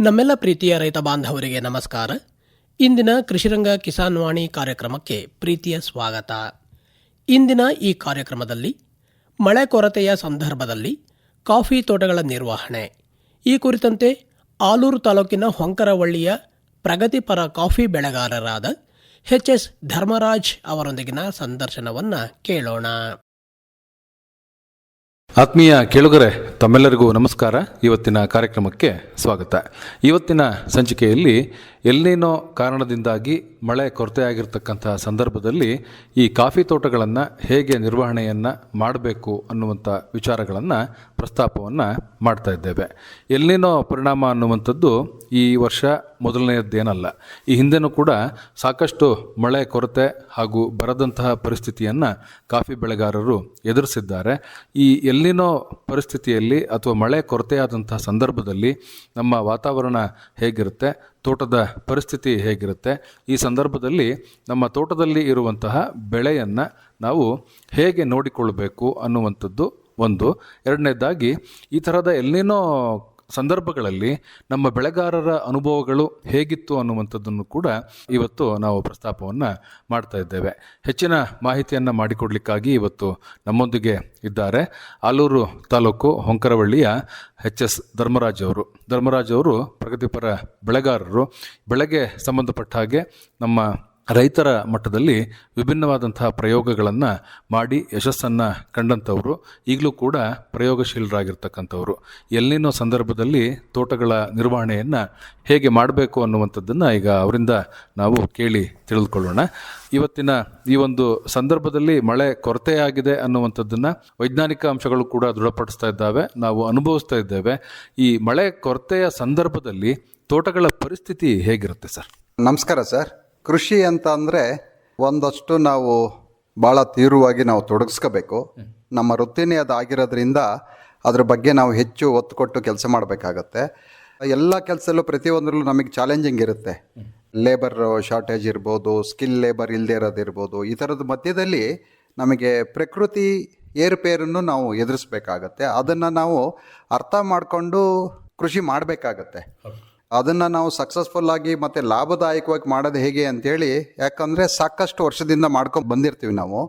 ನಮ್ಮೆಲ್ಲ ಪ್ರೀತಿಯ ರೈತ ಬಾಂಧವರಿಗೆ ನಮಸ್ಕಾರ. ಇಂದಿನ ಕೃಷಿರಂಗ ಕಿಸಾನ್ ವಾಣಿ ಕಾರ್ಯಕ್ರಮಕ್ಕೆ ಪ್ರೀತಿಯ ಸ್ವಾಗತ. ಇಂದಿನ ಈ ಕಾರ್ಯಕ್ರಮದಲ್ಲಿ ಮಳೆ ಕೊರತೆಯ ಸಂದರ್ಭದಲ್ಲಿ ಕಾಫಿ ತೋಟಗಳ ನಿರ್ವಹಣೆ ಈ ಕುರಿತಂತೆ ಆಲೂರು ತಾಲೂಕಿನ ಹೊಂಕರವಳ್ಳಿಯ ಪ್ರಗತಿಪರ ಕಾಫಿ ಬೆಳೆಗಾರರಾದ ಎಚ್ ಧರ್ಮರಾಜ್ ಅವರೊಂದಿಗಿನ ಸಂದರ್ಶನವನ್ನು ಕೇಳೋಣ. ಆತ್ಮೀಯ ಕೇಳುಗರೆ, ತಮ್ಮೆಲ್ಲರಿಗೂ ನಮಸ್ಕಾರ. ಇವತ್ತಿನ ಕಾರ್ಯಕ್ರಮಕ್ಕೆ ಸ್ವಾಗತ. ಇವತ್ತಿನ ಸಂಚಿಕೆಯಲ್ಲಿ ಎಲ್ನಿನೋ ಕಾರಣದಿಂದಾಗಿ ಮಳೆ ಕೊರತೆಯಾಗಿರ್ತಕ್ಕಂಥ ಸಂದರ್ಭದಲ್ಲಿ ಈ ಕಾಫಿ ತೋಟಗಳನ್ನು ಹೇಗೆ ನಿರ್ವಹಣೆಯನ್ನು ಮಾಡಬೇಕು ಅನ್ನುವಂಥ ವಿಚಾರಗಳನ್ನು ಪ್ರಸ್ತಾಪವನ್ನು ಮಾಡ್ತಾ ಇದ್ದೇವೆ. ಎಲ್ನಿನೋ ಪರಿಣಾಮ ಅನ್ನುವಂಥದ್ದು ಈ ವರ್ಷ ಮೊದಲನೆಯದ್ದೇನಲ್ಲ. ಈ ಹಿಂದೆನೂ ಕೂಡ ಸಾಕಷ್ಟು ಮಳೆ ಕೊರತೆ ಹಾಗೂ ಬರದಂತಹ ಪರಿಸ್ಥಿತಿಯನ್ನು ಕಾಫಿ ಬೆಳೆಗಾರರು ಎದುರಿಸಿದ್ದಾರೆ. ಈ ಎಲ್ನಿನೋ ಪರಿಸ್ಥಿತಿಯಲ್ಲಿ ಅಥವಾ ಮಳೆ ಕೊರತೆಯಾದಂತಹ ಸಂದರ್ಭದಲ್ಲಿ ನಮ್ಮ ವಾತಾವರಣ ಹೇಗಿರುತ್ತೆ, ತೋಟದ ಪರಿಸ್ಥಿತಿ ಹೇಗಿರುತ್ತೆ, ಈ ಸಂದರ್ಭದಲ್ಲಿ ನಮ್ಮ ತೋಟದಲ್ಲಿ ಇರುವಂತಹ ಬೆಳೆಯನ್ನು ನಾವು ಹೇಗೆ ನೋಡಿಕೊಳ್ಳಬೇಕು ಅನ್ನುವಂಥದ್ದು ಒಂದು. ಎರಡನೇದಾಗಿ ಈ ಥರದ ಎಲ್ನಿನೋ ಸಂದರ್ಭಗಳಲ್ಲಿ ನಮ್ಮ ಬೆಳೆಗಾರರ ಅನುಭವಗಳು ಹೇಗಿತ್ತು ಅನ್ನುವಂಥದ್ದನ್ನು ಕೂಡ ಇವತ್ತು ನಾವು ಪ್ರಸ್ತಾಪವನ್ನು ಮಾಡ್ತಾ ಇದ್ದೇವೆ. ಹೆಚ್ಚಿನ ಮಾಹಿತಿಯನ್ನು ಮಾಡಿಕೊಡ್ಲಿಕ್ಕಾಗಿ ಇವತ್ತು ನಮ್ಮೊಂದಿಗೆ ಇದ್ದಾರೆ ಆಲೂರು ತಾಲೂಕು ಹೊಂಕರವಳ್ಳಿಯ ಎಚ್ ಧರ್ಮರಾಜ್ ಅವರು ಪ್ರಗತಿಪರ ಬೆಳೆಗಾರರು. ಬೆಳೆಗೆ ಸಂಬಂಧಪಟ್ಟ ಹಾಗೆ ನಮ್ಮ ರೈತರ ಮಟ್ಟದಲ್ಲಿ ವಿಭಿನ್ನವಾದಂತಹ ಪ್ರಯೋಗಗಳನ್ನು ಮಾಡಿ ಯಶಸ್ಸನ್ನು ಕಂಡಂಥವರು, ಈಗಲೂ ಕೂಡ ಪ್ರಯೋಗಶೀಲರಾಗಿರ್ತಕ್ಕಂಥವರು. ಎಲ್ನಿನೋ ಸಂದರ್ಭದಲ್ಲಿ ತೋಟಗಳ ನಿರ್ವಹಣೆಯನ್ನು ಹೇಗೆ ಮಾಡಬೇಕು ಅನ್ನುವಂಥದ್ದನ್ನು ಈಗ ಅವರಿಂದ ನಾವು ಕೇಳಿ ತಿಳಿದುಕೊಳ್ಳೋಣ. ಇವತ್ತಿನ ಈ ಒಂದು ಸಂದರ್ಭದಲ್ಲಿ ಮಳೆ ಕೊರತೆಯಾಗಿದೆ ಅನ್ನುವಂಥದ್ದನ್ನು ವೈಜ್ಞಾನಿಕ ಅಂಶಗಳು ಕೂಡ ದೃಢಪಡಿಸ್ತಾ ಇದ್ದಾವೆ, ನಾವು ಅನುಭವಿಸ್ತಾ ಇದ್ದೇವೆ. ಈ ಮಳೆ ಕೊರತೆಯ ಸಂದರ್ಭದಲ್ಲಿ ತೋಟಗಳ ಪರಿಸ್ಥಿತಿ ಹೇಗಿರುತ್ತೆ ಸರ್? ನಮಸ್ಕಾರ ಸರ್. ಕೃಷಿ ಅಂತ ಅಂದರೆ ಒಂದಷ್ಟು ನಾವು ಭಾಳ ತೀವ್ರವಾಗಿ ನಾವು ತೊಡಗಿಸ್ಕೋಬೇಕು. ನಮ್ಮ ವೃತ್ತಿನೇ ಅದಾಗಿರೋದ್ರಿಂದ ಅದ್ರ ಬಗ್ಗೆ ನಾವು ಹೆಚ್ಚು ಒತ್ತು ಕೊಟ್ಟು ಕೆಲಸ ಮಾಡಬೇಕಾಗತ್ತೆ. ಎಲ್ಲ ಕೆಲಸದಲ್ಲೂ ಪ್ರತಿಯೊಂದರಲ್ಲೂ ನಮಗೆ ಚಾಲೆಂಜಿಂಗ್ ಇರುತ್ತೆ. ಲೇಬರ್ ಶಾರ್ಟೇಜ್ ಇರ್ಬೋದು, ಸ್ಕಿಲ್ ಲೇಬರ್ ಇಲ್ಲದೆ ಇರೋದಿರ್ಬೋದು. ಈ ಥರದ ಮಧ್ಯದಲ್ಲಿ ನಮಗೆ ಪ್ರಕೃತಿ ಏರುಪೇರನ್ನು ನಾವು ಎದುರಿಸ್ಬೇಕಾಗತ್ತೆ. ಅದನ್ನು ನಾವು ಅರ್ಥ ಮಾಡಿಕೊಂಡು ಕೃಷಿ ಮಾಡಬೇಕಾಗತ್ತೆ. ಅದನ್ನು ನಾವು ಸಕ್ಸಸ್ಫುಲ್ಲಾಗಿ ಮತ್ತು ಲಾಭದಾಯಕವಾಗಿ ಮಾಡೋದು ಹೇಗೆ ಅಂಥೇಳಿ, ಯಾಕಂದರೆ ಸಾಕಷ್ಟು ವರ್ಷದಿಂದ ಮಾಡ್ಕೊಂಡು ಬಂದಿರ್ತೀವಿ ನಾವು.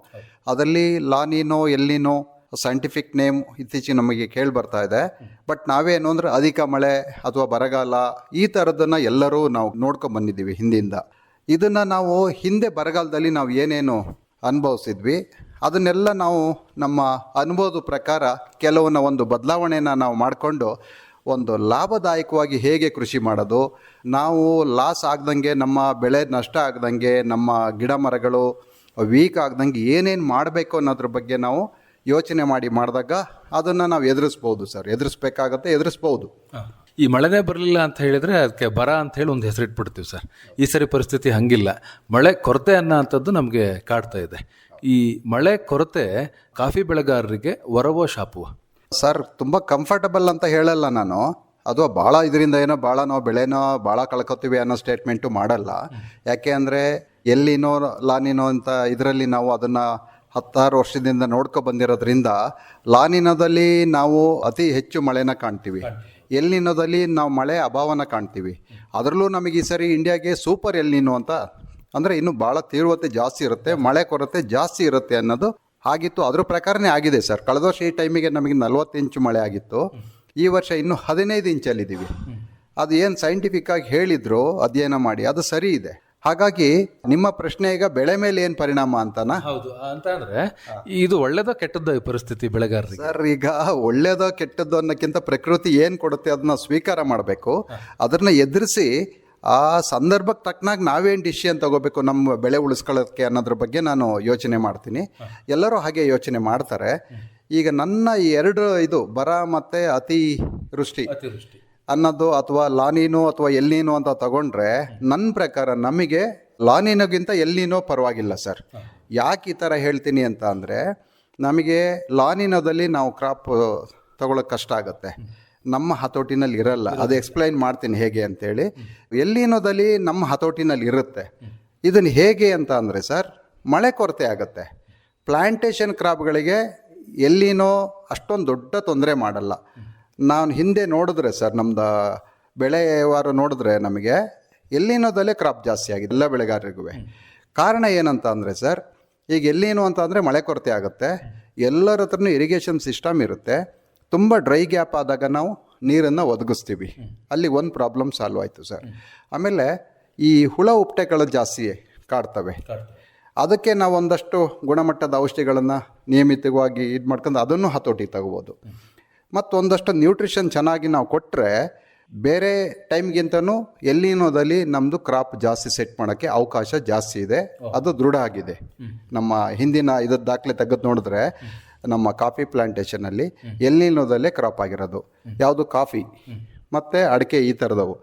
ಅದರಲ್ಲಿ ಲಾನಿನೋ ಎಲ್ನಿನೋ ಸೈಂಟಿಫಿಕ್ ನೇಮ್ ಇತ್ತೀಚೆಗೆ ನಮಗೆ ಕೇಳಿ ಬರ್ತಾ ಇದೆ. ಬಟ್ ನಾವೇನು ಅಂದರೆ ಅಧಿಕ ಮಳೆ ಅಥವಾ ಬರಗಾಲ ಈ ಥರದನ್ನು ಎಲ್ಲರೂ ನಾವು ನೋಡ್ಕೊಂಡು ಬಂದಿದ್ದೀವಿ ಹಿಂದಿಂದ. ಇದನ್ನು ನಾವು ಹಿಂದೆ ಬರಗಾಲದಲ್ಲಿ ನಾವು ಏನೇನು ಅನುಭವಿಸಿದ್ವಿ ಅದನ್ನೆಲ್ಲ ನಾವು ನಮ್ಮ ಅನುಭವದ ಪ್ರಕಾರ ಕೆಲವನ್ನ ಒಂದು ಬದಲಾವಣೆಯನ್ನು ನಾವು ಮಾಡಿಕೊಂಡು ಒಂದು ಲಾಭದಾಯಕವಾಗಿ ಹೇಗೆ ಕೃಷಿ ಮಾಡೋದು, ನಾವು ಲಾಸ್ ಆಗ್ದಂಗೆ, ನಮ್ಮ ಬೆಳೆ ನಷ್ಟ ಆಗ್ದಂಗೆ, ನಮ್ಮ ಗಿಡ ಮರಗಳು ವೀಕ್ ಆಗ್ದಂಗೆ ಏನೇನು ಮಾಡಬೇಕು ಅನ್ನೋದ್ರ ಬಗ್ಗೆ ನಾವು ಯೋಚನೆ ಮಾಡಿದಾಗ ಅದನ್ನು ನಾವು ಎದುರಿಸ್ಬೋದು ಸರ್. ಎದುರಿಸ್ಬೋದು. ಈ ಮಳೆನೇ ಬರಲಿಲ್ಲ ಅಂತ ಹೇಳಿದರೆ ಅದಕ್ಕೆ ಬರ ಅಂತ ಹೇಳಿ ಒಂದು ಹೆಸರಿಟ್ಬಿಡ್ತೀವಿ ಸರ್. ಈ ಸರಿ ಪರಿಸ್ಥಿತಿ ಹಂಗಿಲ್ಲ. ಮಳೆ ಕೊರತೆ ಅನ್ನೋ ಅಂಥದ್ದು ನಮಗೆ ಕಾಡ್ತಾ ಇದೆ. ಈ ಮಳೆ ಕೊರತೆ ಕಾಫಿ ಬೆಳೆಗಾರರಿಗೆ ವರವೋ ಶಾಪುವ? ಸರ್, ತುಂಬ ಕಂಫರ್ಟಬಲ್ ಅಂತ ಹೇಳಲ್ಲ ನಾನು. ಅದು ಭಾಳ ಇದರಿಂದ ಏನೋ ಭಾಳ ನಾವು ಬೆಳೆನೋ ಭಾಳ ಕಳ್ಕೊತೀವಿ ಅನ್ನೋ ಸ್ಟೇಟ್ಮೆಂಟು ಮಾಡಲ್ಲ. ಯಾಕೆ ಅಂದರೆ ಎಲ್ಲಿನೋ ಲಾನಿನೋ ಅಂತ ಇದರಲ್ಲಿ ನಾವು ಅದನ್ನು 10 ವರ್ಷದಿಂದ ನೋಡ್ಕೊ ಬಂದಿರೋದ್ರಿಂದ ಲಾನಿನೋದಲ್ಲಿ ನಾವು ಅತಿ ಹೆಚ್ಚು ಮಳೆನ ಕಾಣ್ತೀವಿ, ಎಲ್ನಿನೋದಲ್ಲಿ ನಾವು ಮಳೆ ಅಭಾವನ ಕಾಣ್ತೀವಿ. ಅದರಲ್ಲೂ ನಮಗೆ ಈ ಸರಿ ಇಂಡಿಯಾಗೆ ಸೂಪರ್ ಎಲ್ನಿನೋ ಅಂತ ಅಂದರೆ ಇನ್ನೂ ಭಾಳ ತೀವ್ರತೆ ಜಾಸ್ತಿ ಇರುತ್ತೆ, ಮಳೆ ಕೊರತೆ ಜಾಸ್ತಿ ಇರುತ್ತೆ ಅನ್ನೋದು ಆಗಿತ್ತು. ಅದ್ರ ಪ್ರಕಾರನೇ ಆಗಿದೆ ಸರ್. ಕಳೆದ ವರ್ಷ ಈ ಟೈಮಿಗೆ ನಮಗೆ 40 ಇಂಚು ಮಳೆ ಆಗಿತ್ತು. ಈ ವರ್ಷ ಇನ್ನೂ 15 ಇಂಚಲ್ಲಿದ್ದೀವಿ. ಅದು ಏನು ಸೈಂಟಿಫಿಕ್ ಆಗಿ ಹೇಳಿದ್ರು ಅಧ್ಯಯನ ಮಾಡಿ ಅದು ಸರಿ ಇದೆ. ಹಾಗಾಗಿ ನಿಮ್ಮ ಪ್ರಶ್ನೆ ಈಗ ಬೆಳೆ ಮೇಲೆ ಏನು ಪರಿಣಾಮ ಅಂತನಾ? ಹೌದು. ಅಂತ ಅಂದರೆ ಇದು ಒಳ್ಳೇದೋ ಕೆಟ್ಟದ್ದೋ ಈ ಪರಿಸ್ಥಿತಿ ಬೆಳೆಗಾರರಿಗೆ? ಸರ್, ಈಗ ಒಳ್ಳೇದೋ ಕೆಟ್ಟದ್ದು ಅನ್ನೋಕ್ಕಿಂತ ಪ್ರಕೃತಿ ಏನು ಕೊಡುತ್ತೆ ಅದನ್ನ ಸ್ವೀಕಾರ ಮಾಡಬೇಕು. ಅದನ್ನ ಎದುರಿಸಿ ಆ ಸಂದರ್ಭಕ್ಕೆ ತಕ್ಕನಾಗಿ ನಾವೇನು ಡಿಸಿಷನ್ ತಗೋಬೇಕು ನಮ್ಮ ಬೆಳೆ ಉಳಿಸ್ಕೊಳ್ಳೋದಕ್ಕೆ ಅನ್ನೋದ್ರ ಬಗ್ಗೆ ನಾನು ಯೋಚನೆ ಮಾಡ್ತೀನಿ. ಎಲ್ಲರೂ ಹಾಗೆ ಯೋಚನೆ ಮಾಡ್ತಾರೆ. ಈಗ ನನ್ನ ಇದು ಬರ ಮತ್ತು ಅತಿವೃಷ್ಟಿ ಅನ್ನೋದು ಅಥವಾ ಲಾನಿನೋ ಅಥವಾ ಎಲ್ನಿನೋ ಅಂತ ತಗೊಂಡ್ರೆ ನನ್ನ ಪ್ರಕಾರ ನಮಗೆ ಲಾನಿನೋಗಿಂತ ಎಲ್ನಿನೋ ಪರವಾಗಿಲ್ಲ ಸರ್. ಯಾಕೆ ಈ ಥರ ಹೇಳ್ತೀನಿ ಅಂತ ಅಂದರೆ, ನಮಗೆ ಲಾನಿನೋದಲ್ಲಿ ನಾವು ಕ್ರಾಪ್ ತಗೊಳ್ಳೋಕೆ ಕಷ್ಟ ಆಗುತ್ತೆ, ನಮ್ಮ ಹತೋಟಿನಲ್ಲಿ ಇರಲ್ಲ. ಅದು ಎಕ್ಸ್ಪ್ಲೈನ್ ಮಾಡ್ತೀನಿ ಹೇಗೆ ಅಂತೇಳಿ. ಎಲ್ನಿನೋದಲ್ಲಿ ನಮ್ಮ ಹತೋಟಿನಲ್ಲಿ ಇರುತ್ತೆ. ಇದನ್ನು ಹೇಗೆ ಅಂತ ಅಂದರೆ ಸರ್, ಮಳೆ ಕೊರತೆ ಆಗುತ್ತೆ. ಪ್ಲಾಂಟೇಶನ್ ಕ್ರಾಪ್ಗಳಿಗೆ ಎಲ್ನಿನೋ ಅಷ್ಟೊಂದು ದೊಡ್ಡ ತೊಂದರೆ ಮಾಡಲ್ಲ. ನಾನು ಹಿಂದೆ ನೋಡಿದ್ರೆ ಸರ್, ನಮ್ದು ಬೆಳೆವಾರು ನೋಡಿದ್ರೆ ನಮಗೆ ಎಲ್ಲಿನೋದಲ್ಲೇ ಕ್ರಾಪ್ ಜಾಸ್ತಿ ಆಗಿದೆ ಎಲ್ಲ ಬೆಳೆಗಾರರಿಗೂ. ಕಾರಣ ಏನಂತ ಅಂದರೆ ಸರ್, ಈಗ ಎಲ್ಲಿನೋ ಅಂತ ಅಂದರೆ ಮಳೆ ಕೊರತೆ ಆಗುತ್ತೆ, ಎಲ್ಲರ ಹತ್ರನೂ ಇರಿಗೇಷನ್ ಸಿಸ್ಟಮ್ ಇರುತ್ತೆ. ತುಂಬ ಡ್ರೈ ಗ್ಯಾಪ್ ಆದಾಗ ನಾವು ನೀರನ್ನು ಒದಗಿಸ್ತೀವಿ, ಅಲ್ಲಿ ಒಂದು ಪ್ರಾಬ್ಲಮ್ ಸಾಲ್ವ್ ಆಯಿತು ಸರ್. ಆಮೇಲೆ ಈ ಹುಳ ಉಪ್ಟೆಗಳು ಜಾಸ್ತಿ ಕಾಡ್ತವೆ, ಅದಕ್ಕೆ ನಾವು ಒಂದಷ್ಟು ಗುಣಮಟ್ಟದ ಔಷಧಿಗಳನ್ನು ನಿಯಮಿತವಾಗಿ ಇದು ಮಾಡ್ಕೊಂಡು ಅದನ್ನು ಹತೋಟಿ ತಗೋಬೋದು. ಮತ್ತು ಒಂದಷ್ಟು ನ್ಯೂಟ್ರಿಷನ್ ಚೆನ್ನಾಗಿ ನಾವು ಕೊಟ್ಟರೆ ಬೇರೆ ಟೈಮ್ಗಿಂತನೂ ಎಲ್ಲಿನೋದಲ್ಲಿ ನಮ್ಮದು ಕ್ರಾಪ್ ಜಾಸ್ತಿ ಸೆಟ್ ಮಾಡೋಕ್ಕೆ ಅವಕಾಶ ಜಾಸ್ತಿ ಇದೆ. ಅದು ದೃಢ ಆಗಿದೆ. ನಮ್ಮ ಹಿಂದಿನ ಇದ್ರ ದಾಖಲೆ ತೆಗೆದು ನೋಡಿದ್ರೆ ನಮ್ಮ ಕಾಫಿ ಪ್ಲಾಂಟೇಶನಲ್ಲಿ ಎಲ್ಲಿನೋದಲ್ಲೇ ಕ್ರಾಪ್ ಆಗಿರೋದು ಯಾವುದು ಕಾಫಿ ಮತ್ತು ಅಡಿಕೆ ಈ ಥರದವು.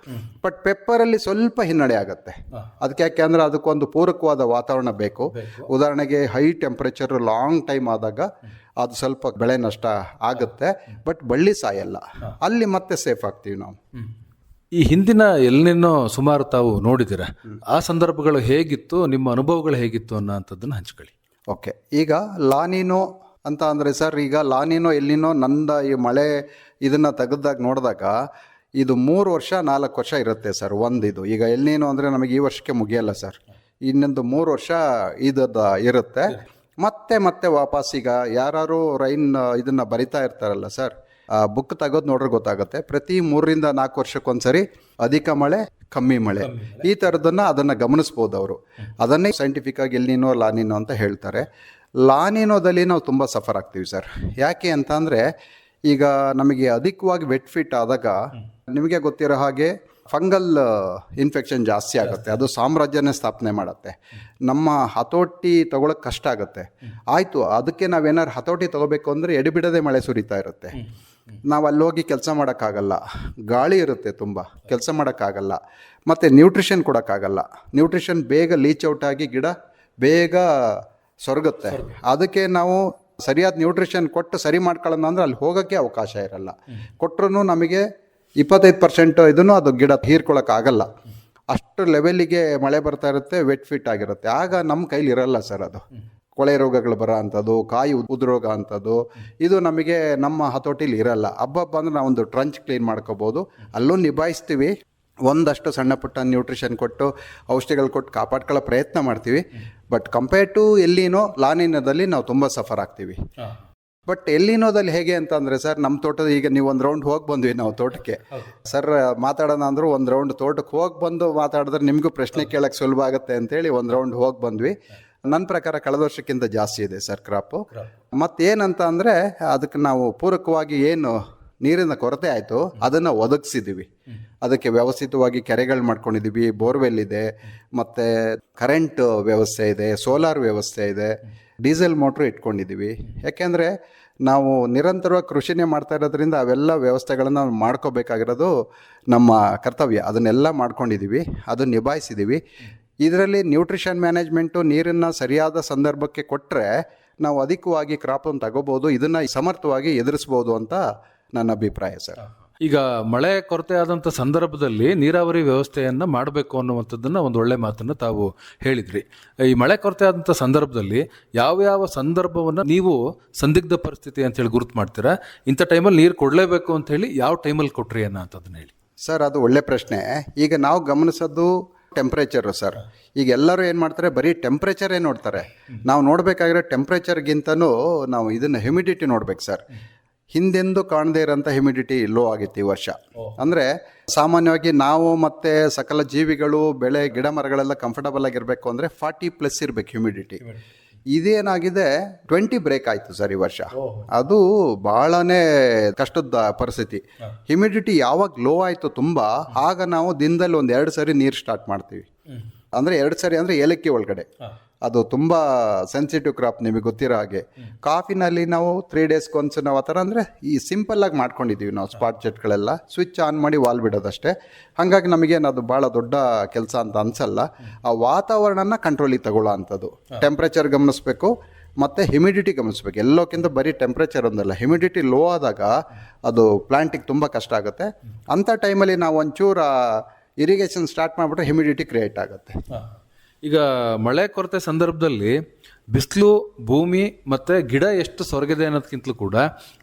ಬಟ್ ಪೆಪ್ಪರಲ್ಲಿ ಸ್ವಲ್ಪ ಹಿನ್ನಡೆ ಆಗುತ್ತೆ. ಅದಕ್ಕೆ ಯಾಕೆ ಅಂದರೆ ಅದಕ್ಕೊಂದು ಪೂರಕವಾದ ವಾತಾವರಣ ಬೇಕು. ಉದಾಹರಣೆಗೆ ಹೈ ಟೆಂಪ್ರೇಚರ್ ಲಾಂಗ್ ಟೈಮ್ ಆದಾಗ ಅದು ಸ್ವಲ್ಪ ಬೆಳೆ ನಷ್ಟ ಆಗುತ್ತೆ, ಬಟ್ ಬಳ್ಳಿ ಸಾಯಲ್ಲ, ಅಲ್ಲಿ ಮತ್ತೆ ಸೇಫ್ ಆಗ್ತೀವಿ ನಾವು. ಈ ಹಿಂದಿನ ಎಲ್ನಿನೋ ಸುಮಾರು ತಾವು ನೋಡಿದ್ದೀರಾ, ಆ ಸಂದರ್ಭಗಳು ಹೇಗಿತ್ತು, ನಿಮ್ಮ ಅನುಭವಗಳು ಹೇಗಿತ್ತು ಅನ್ನೋಂಥದ್ದನ್ನು ಹಂಚ್ಕೊಳ್ಳಿ. ಓಕೆ, ಈಗ ಲಾನಿನೋ ಅಂತ ಅಂದರೆ ಸರ್, ಈಗ ಲಾನಿನೋ ಎಲ್ಲಿನೋ ನಂದ ಈ ಮಳೆ ಇದನ್ನು ತೆಗೆದಾಗ ನೋಡಿದಾಗ ಇದು 3 ವರ್ಷ 4 ವರ್ಷ ಇರುತ್ತೆ ಸರ್. ಇದು ಈಗ ಎಲ್ಲಿನೋ ಅಂದರೆ ನಮಗೆ ಈ ವರ್ಷಕ್ಕೆ ಮುಗಿಯಲ್ಲ ಸರ್, ಇನ್ನೊಂದು 3 ವರ್ಷ ಇದದ್ದು ಇರುತ್ತೆ. ಮತ್ತೆ ವಾಪಸ್ ಈಗ ಯಾರು ರೈನ್ ಇದನ್ನು ಬರಿತಾ ಇರ್ತಾರಲ್ಲ ಸರ್, ಬುಕ್ ತೆಗೆದು ನೋಡ್ರೆ ಗೊತ್ತಾಗುತ್ತೆ. ಪ್ರತಿ 3ರಿಂದ 4 ವರ್ಷಕ್ಕೊಂದ್ಸರಿ ಅಧಿಕ ಮಳೆ ಕಮ್ಮಿ ಮಳೆ ಈ ಥರದನ್ನು ಅದನ್ನು ಗಮನಿಸ್ಬೋದು ಅವರು. ಅದನ್ನೇ ಸೈಂಟಿಫಿಕ್ ಆಗಿ ಎಲ್ಲಿನೋ ಲಾನಿನೋ ಅಂತ ಹೇಳ್ತಾರೆ. ಲಾನಿನೋದಲ್ಲಿ ನಾವು ತುಂಬ ಸಫರ್ ಆಗ್ತೀವಿ ಸರ್. ಯಾಕೆ ಅಂತ ಅಂದರೆ ಈಗ ನಮಗೆ ಅಧಿಕವಾಗಿ ವೆಟ್ ಫಿಟ್ ಆದಾಗ ನಿಮಗೆ ಗೊತ್ತಿರೋ ಹಾಗೆ ಫಂಗಲ್ ಇನ್ಫೆಕ್ಷನ್ ಜಾಸ್ತಿ ಆಗುತ್ತೆ, ಅದು ಸಾಮ್ರಾಜ್ಯನೇ ಸ್ಥಾಪನೆ ಮಾಡುತ್ತೆ. ನಮ್ಮ ಹತೋಟಿ ತೊಗೊಳಕ್ಕೆ ಕಷ್ಟ ಆಗುತ್ತೆ. ಆಯಿತು, ಅದಕ್ಕೆ ನಾವೇನಾದ್ರು ಹತೋಟಿ ತೊಗೋಬೇಕು ಅಂದರೆ ಎಡೆಬಿಡದೆ ಮಳೆ ಸುರಿತಾ ಇರುತ್ತೆ, ನಾವು ಅಲ್ಲಿ ಹೋಗಿ ಕೆಲಸ ಮಾಡೋಕ್ಕಾಗಲ್ಲ, ಗಾಳಿ ಇರುತ್ತೆ ತುಂಬ, ಕೆಲಸ ಮಾಡೋಕ್ಕಾಗಲ್ಲ, ಮತ್ತು ನ್ಯೂಟ್ರಿಷನ್ ಕೊಡೋಕ್ಕಾಗಲ್ಲ. ನ್ಯೂಟ್ರಿಷನ್ ಬೇಗ ಲೀಚ್ ಔಟ್ ಆಗಿ ಗಿಡ ಬೇಗ ಸೊರಗುತ್ತೆ. ಅದಕ್ಕೆ ನಾವು ಸರಿಯಾದ ನ್ಯೂಟ್ರಿಷನ್ ಕೊಟ್ಟು ಸರಿ ಮಾಡ್ಕೊಳ್ಳೋಣ ಅಂದರೆ ಅಲ್ಲಿ ಹೋಗೋಕ್ಕೆ ಅವಕಾಶ ಇರಲ್ಲ. ಕೊಟ್ಟರು ನಮಗೆ 25% ಇದನ್ನು ಅದು ಗಿಡ ಹೀರ್ಕೊಳ್ಳೋಕ್ಕಾಗಲ್ಲ. ಅಷ್ಟು ಲೆವೆಲ್ಲಿಗೆ ಮಳೆ ಬರ್ತಾ ಇರುತ್ತೆ, ವೆಟ್ ಫಿಟ್ ಆಗಿರುತ್ತೆ. ಆಗ ನಮ್ಮ ಕೈಲಿ ಇರಲ್ಲ ಸರ್. ಅದು ಕೊಳೆ ರೋಗಗಳು ಬರೋ ಅಂಥದ್ದು, ಕಾಯಿ ಉದುರೋಗ ಅಂಥದ್ದು, ಇದು ನಮಗೆ ನಮ್ಮ ಹತೋಟಿಲಿ ಇರಲ್ಲ. ಹಬ್ಬ ಅಂದರೆ ನಾವೊಂದು ಟ್ರಂಚ್ ಕ್ಲೀನ್ ಮಾಡ್ಕೋಬೋದು, ಅಲ್ಲೂ ನಿಭಾಯಿಸ್ತೀವಿ. ಒಂದಷ್ಟು ಸಣ್ಣ ಪುಟ್ಟ ನ್ಯೂಟ್ರಿಷನ್ ಕೊಟ್ಟು ಔಷಧಿಗಳು ಕೊಟ್ಟು ಕಾಪಾಡ್ಕೊಳ್ಳೋ ಪ್ರಯತ್ನ ಮಾಡ್ತೀವಿ. ಬಟ್ ಕಂಪೇರ್ ಟು ಎಲ್ಲಿನೋ ಲಾನಿನೋದಲ್ಲಿ ನಾವು ತುಂಬ ಸಫರ್ ಆಗ್ತೀವಿ. ಬಟ್ ಎಲ್ಲಿನೋದಲ್ಲಿ ಹೇಗೆ ಅಂತಂದರೆ ಸರ್, ನಮ್ಮ ತೋಟದ ಈಗ ನೀವು ಒಂದು ರೌಂಡ್ ಹೋಗಿ ಬಂದ್ವಿ ನಾವು ತೋಟಕ್ಕೆ ಸರ್, ಮಾತಾಡೋಣ ಅಂದರು ಒಂದು ರೌಂಡ್ ತೋಟಕ್ಕೆ ಹೋಗಿ ಬಂದು ಮಾತಾಡಿದ್ರೆ ನಿಮಗೂ ಪ್ರಶ್ನೆ ಕೇಳೋಕ್ಕೆ ಸುಲಭ ಆಗುತ್ತೆ ಅಂತೇಳಿ ಒಂದು ರೌಂಡ್ ಹೋಗಿ ಬಂದ್ವಿ. ನನ್ನ ಪ್ರಕಾರ ಕಳೆದ ವರ್ಷಕ್ಕಿಂತ ಜಾಸ್ತಿ ಇದೆ ಸರ್ ಕ್ರಾಪು. ಮತ್ತೇನಂತ ಅಂದರೆ ಅದಕ್ಕೆ ನಾವು ಪೂರಕವಾಗಿ ಏನು ನೀರಿನ ಕೊರತೆ ಆಯಿತು ಅದನ್ನು ಒದಗಿಸಿದ್ದೀವಿ. ಅದಕ್ಕೆ ವ್ಯವಸ್ಥಿತವಾಗಿ ಕೆರೆಗಳು ಮಾಡ್ಕೊಂಡಿದ್ದೀವಿ, ಬೋರ್ವೆಲ್ ಇದೆ, ಮತ್ತು ಕರೆಂಟ್ ವ್ಯವಸ್ಥೆ ಇದೆ, ಸೋಲಾರ್ ವ್ಯವಸ್ಥೆ ಇದೆ, ಡೀಸೆಲ್ ಮೋಟ್ರು ಇಟ್ಕೊಂಡಿದ್ದೀವಿ. ಯಾಕೆಂದರೆ ನಾವು ನಿರಂತರವಾಗಿ ಕೃಷಿನೇ ಮಾಡ್ತಾ ಇರೋದ್ರಿಂದ ಅವೆಲ್ಲ ವ್ಯವಸ್ಥೆಗಳನ್ನು ನಾವು ಮಾಡ್ಕೋಬೇಕಾಗಿರೋದು ನಮ್ಮ ಕರ್ತವ್ಯ. ಅದನ್ನೆಲ್ಲ ಮಾಡ್ಕೊಂಡಿದ್ದೀವಿ, ಅದನ್ನು ನಿಭಾಯಿಸಿದ್ದೀವಿ. ಇದರಲ್ಲಿ ನ್ಯೂಟ್ರಿಷನ್ ಮ್ಯಾನೇಜ್ಮೆಂಟು ನೀರನ್ನು ಸರಿಯಾದ ಸಂದರ್ಭಕ್ಕೆ ಕೊಟ್ಟರೆ ನಾವು ಅಧಿಕವಾಗಿ ಕ್ರಾಪನ್ನು ತಗೋಬೋದು, ಇದನ್ನು ಸಮರ್ಥವಾಗಿ ಎದುರಿಸ್ಬೋದು ಅಂತ ನನ್ನ ಅಭಿಪ್ರಾಯ ಸರ್. ಈಗ ಮಳೆ ಕೊರತೆ ಆದಂಥ ಸಂದರ್ಭದಲ್ಲಿ ನೀರಾವರಿ ವ್ಯವಸ್ಥೆಯನ್ನು ಮಾಡಬೇಕು ಅನ್ನುವಂಥದ್ದನ್ನು ಒಂದು ಒಳ್ಳೆ ಮಾತನ್ನು ತಾವು ಹೇಳಿದ್ರಿ. ಈ ಮಳೆ ಕೊರತೆ ಆದಂಥ ಸಂದರ್ಭದಲ್ಲಿ ಯಾವ ಸಂದರ್ಭವನ್ನು ನೀವು ಸಂದಿಗ್ಧ ಪರಿಸ್ಥಿತಿ ಅಂತೇಳಿ ಗುರುತು ಮಾಡ್ತೀರಾ? ಇಂಥ ಟೈಮಲ್ಲಿ ನೀರು ಕೊಡಲೇಬೇಕು ಅಂತೇಳಿ ಯಾವ ಟೈಮಲ್ಲಿ ಕೊಟ್ರಿ ಅನ್ನೋಂಥದ್ದನ್ನು ಹೇಳಿ ಸರ್. ಅದು ಒಳ್ಳೆ ಪ್ರಶ್ನೆ. ಈಗ ನಾವು ಗಮನಿಸೋದು ಟೆಂಪ್ರೇಚರು ಸರ್. ಈಗ ಎಲ್ಲರೂ ಏನು ಮಾಡ್ತಾರೆ, ಬರೀ ಟೆಂಪ್ರೇಚರೇ ನೋಡ್ತಾರೆ. ನಾವು ನೋಡಬೇಕಾಗಿರೋ ಟೆಂಪ್ರೇಚರ್ಗಿಂತನೂ ನಾವು ಇದನ್ನು ಹ್ಯುಮಿಡಿಟಿ ನೋಡ್ಬೇಕು ಸರ್. ಹಿಂದೆಂದೂ ಕಾಣದೇ ಇರೋಂಥ ಹ್ಯುಮಿಡಿಟಿ ಲೋ ಆಗಿತ್ತು ಈ ವರ್ಷ. ಅಂದರೆ ಸಾಮಾನ್ಯವಾಗಿ ನಾವು ಮತ್ತು ಸಕಲ ಜೀವಿಗಳು, ಬೆಳೆ, ಗಿಡ ಮರಗಳೆಲ್ಲ ಕಂಫರ್ಟಬಲ್ ಆಗಿರಬೇಕು ಅಂದರೆ 40+ ಇರಬೇಕು ಹ್ಯುಮಿಡಿಟಿ. ಇದೇನಾಗಿದೆ 20 ಬ್ರೇಕ್ ಆಯಿತು ಸರ್ ಈ ವರ್ಷ. ಅದು ಭಾಳನೇ ಕಷ್ಟದ ಪರಿಸ್ಥಿತಿ. ಹ್ಯುಮಿಡಿಟಿ ಯಾವಾಗ ಲೋ ಆಯಿತು ತುಂಬ, ಆಗ ನಾವು ದಿನದಲ್ಲಿ 1-2 ಸರಿ ನೀರು ಸ್ಟಾರ್ಟ್ ಮಾಡ್ತೀವಿ. ಅಂದರೆ 2 ಸರಿ ಅಂದರೆ ಏಲಕ್ಕಿ ಒಳಗಡೆ. ಅದು ತುಂಬ ಸೆನ್ಸಿಟಿವ್ ಕ್ರಾಪ್, ನಿಮಗೆ ಗೊತ್ತಿರೋ ಹಾಗೆ. ಕಾಫಿನಲ್ಲಿ ನಾವು 3 ಡೇಸ್ಗೊಂದ್ಸು ನಾವು ಆ ಥರ ಅಂದರೆ ಈ ಸಿಂಪಲ್ಲಾಗಿ ಮಾಡ್ಕೊಂಡಿದ್ದೀವಿ ನಾವು. ಸ್ಪಾಟ್ ಜೆಟ್ಗಳೆಲ್ಲ ಸ್ವಿಚ್ ಆನ್ ಮಾಡಿ ವಾಲ್ ಬಿಡೋದಷ್ಟೇ. ಹಾಗಾಗಿ ನಮಗೇನು ಅದು ಭಾಳ ದೊಡ್ಡ ಕೆಲಸ ಅಂತ ಅನಿಸಲ್ಲ. ಆ ವಾತಾವರಣನ ಕಂಟ್ರೋಲಿಗೆ ತಗೊಳ್ಳೋ ಅಂಥದ್ದು. ಟೆಂಪ್ರೇಚರ್ ಗಮನಿಸಬೇಕು ಮತ್ತು ಹ್ಯುಮಿಡಿಟಿ ಗಮನಿಸ್ಬೇಕು. ಎಲ್ಲೋಕ್ಕಿಂತ ಬರೀ ಟೆಂಪ್ರೇಚರ್ ಒಂದಲ್ಲ, ಹ್ಯುಮಿಡಿಟಿ ಲೋ ಆದಾಗ ಅದು ಪ್ಲಾಂಟಿಗೆ ತುಂಬ ಕಷ್ಟ ಆಗುತ್ತೆ. ಅಂಥ ಟೈಮಲ್ಲಿ ನಾವು ಒಂಚೂರು ಇರಿಗೇಷನ್ ಸ್ಟಾರ್ಟ್ ಮಾಡಿಬಿಟ್ರೆ ಹ್ಯುಮಿಡಿಟಿ ಕ್ರಿಯೇಟ್ ಆಗುತ್ತೆ. ಈಗ ಮಳೆ ಕೊರತೆ ಸಂದರ್ಭದಲ್ಲಿ ಬಿಸಿಲು, ಭೂಮಿ ಮತ್ತು ಗಿಡ ಎಷ್ಟು ಸೊರಗಿದೆ ಅನ್ನೋದಕ್ಕಿಂತಲೂ ಕೂಡ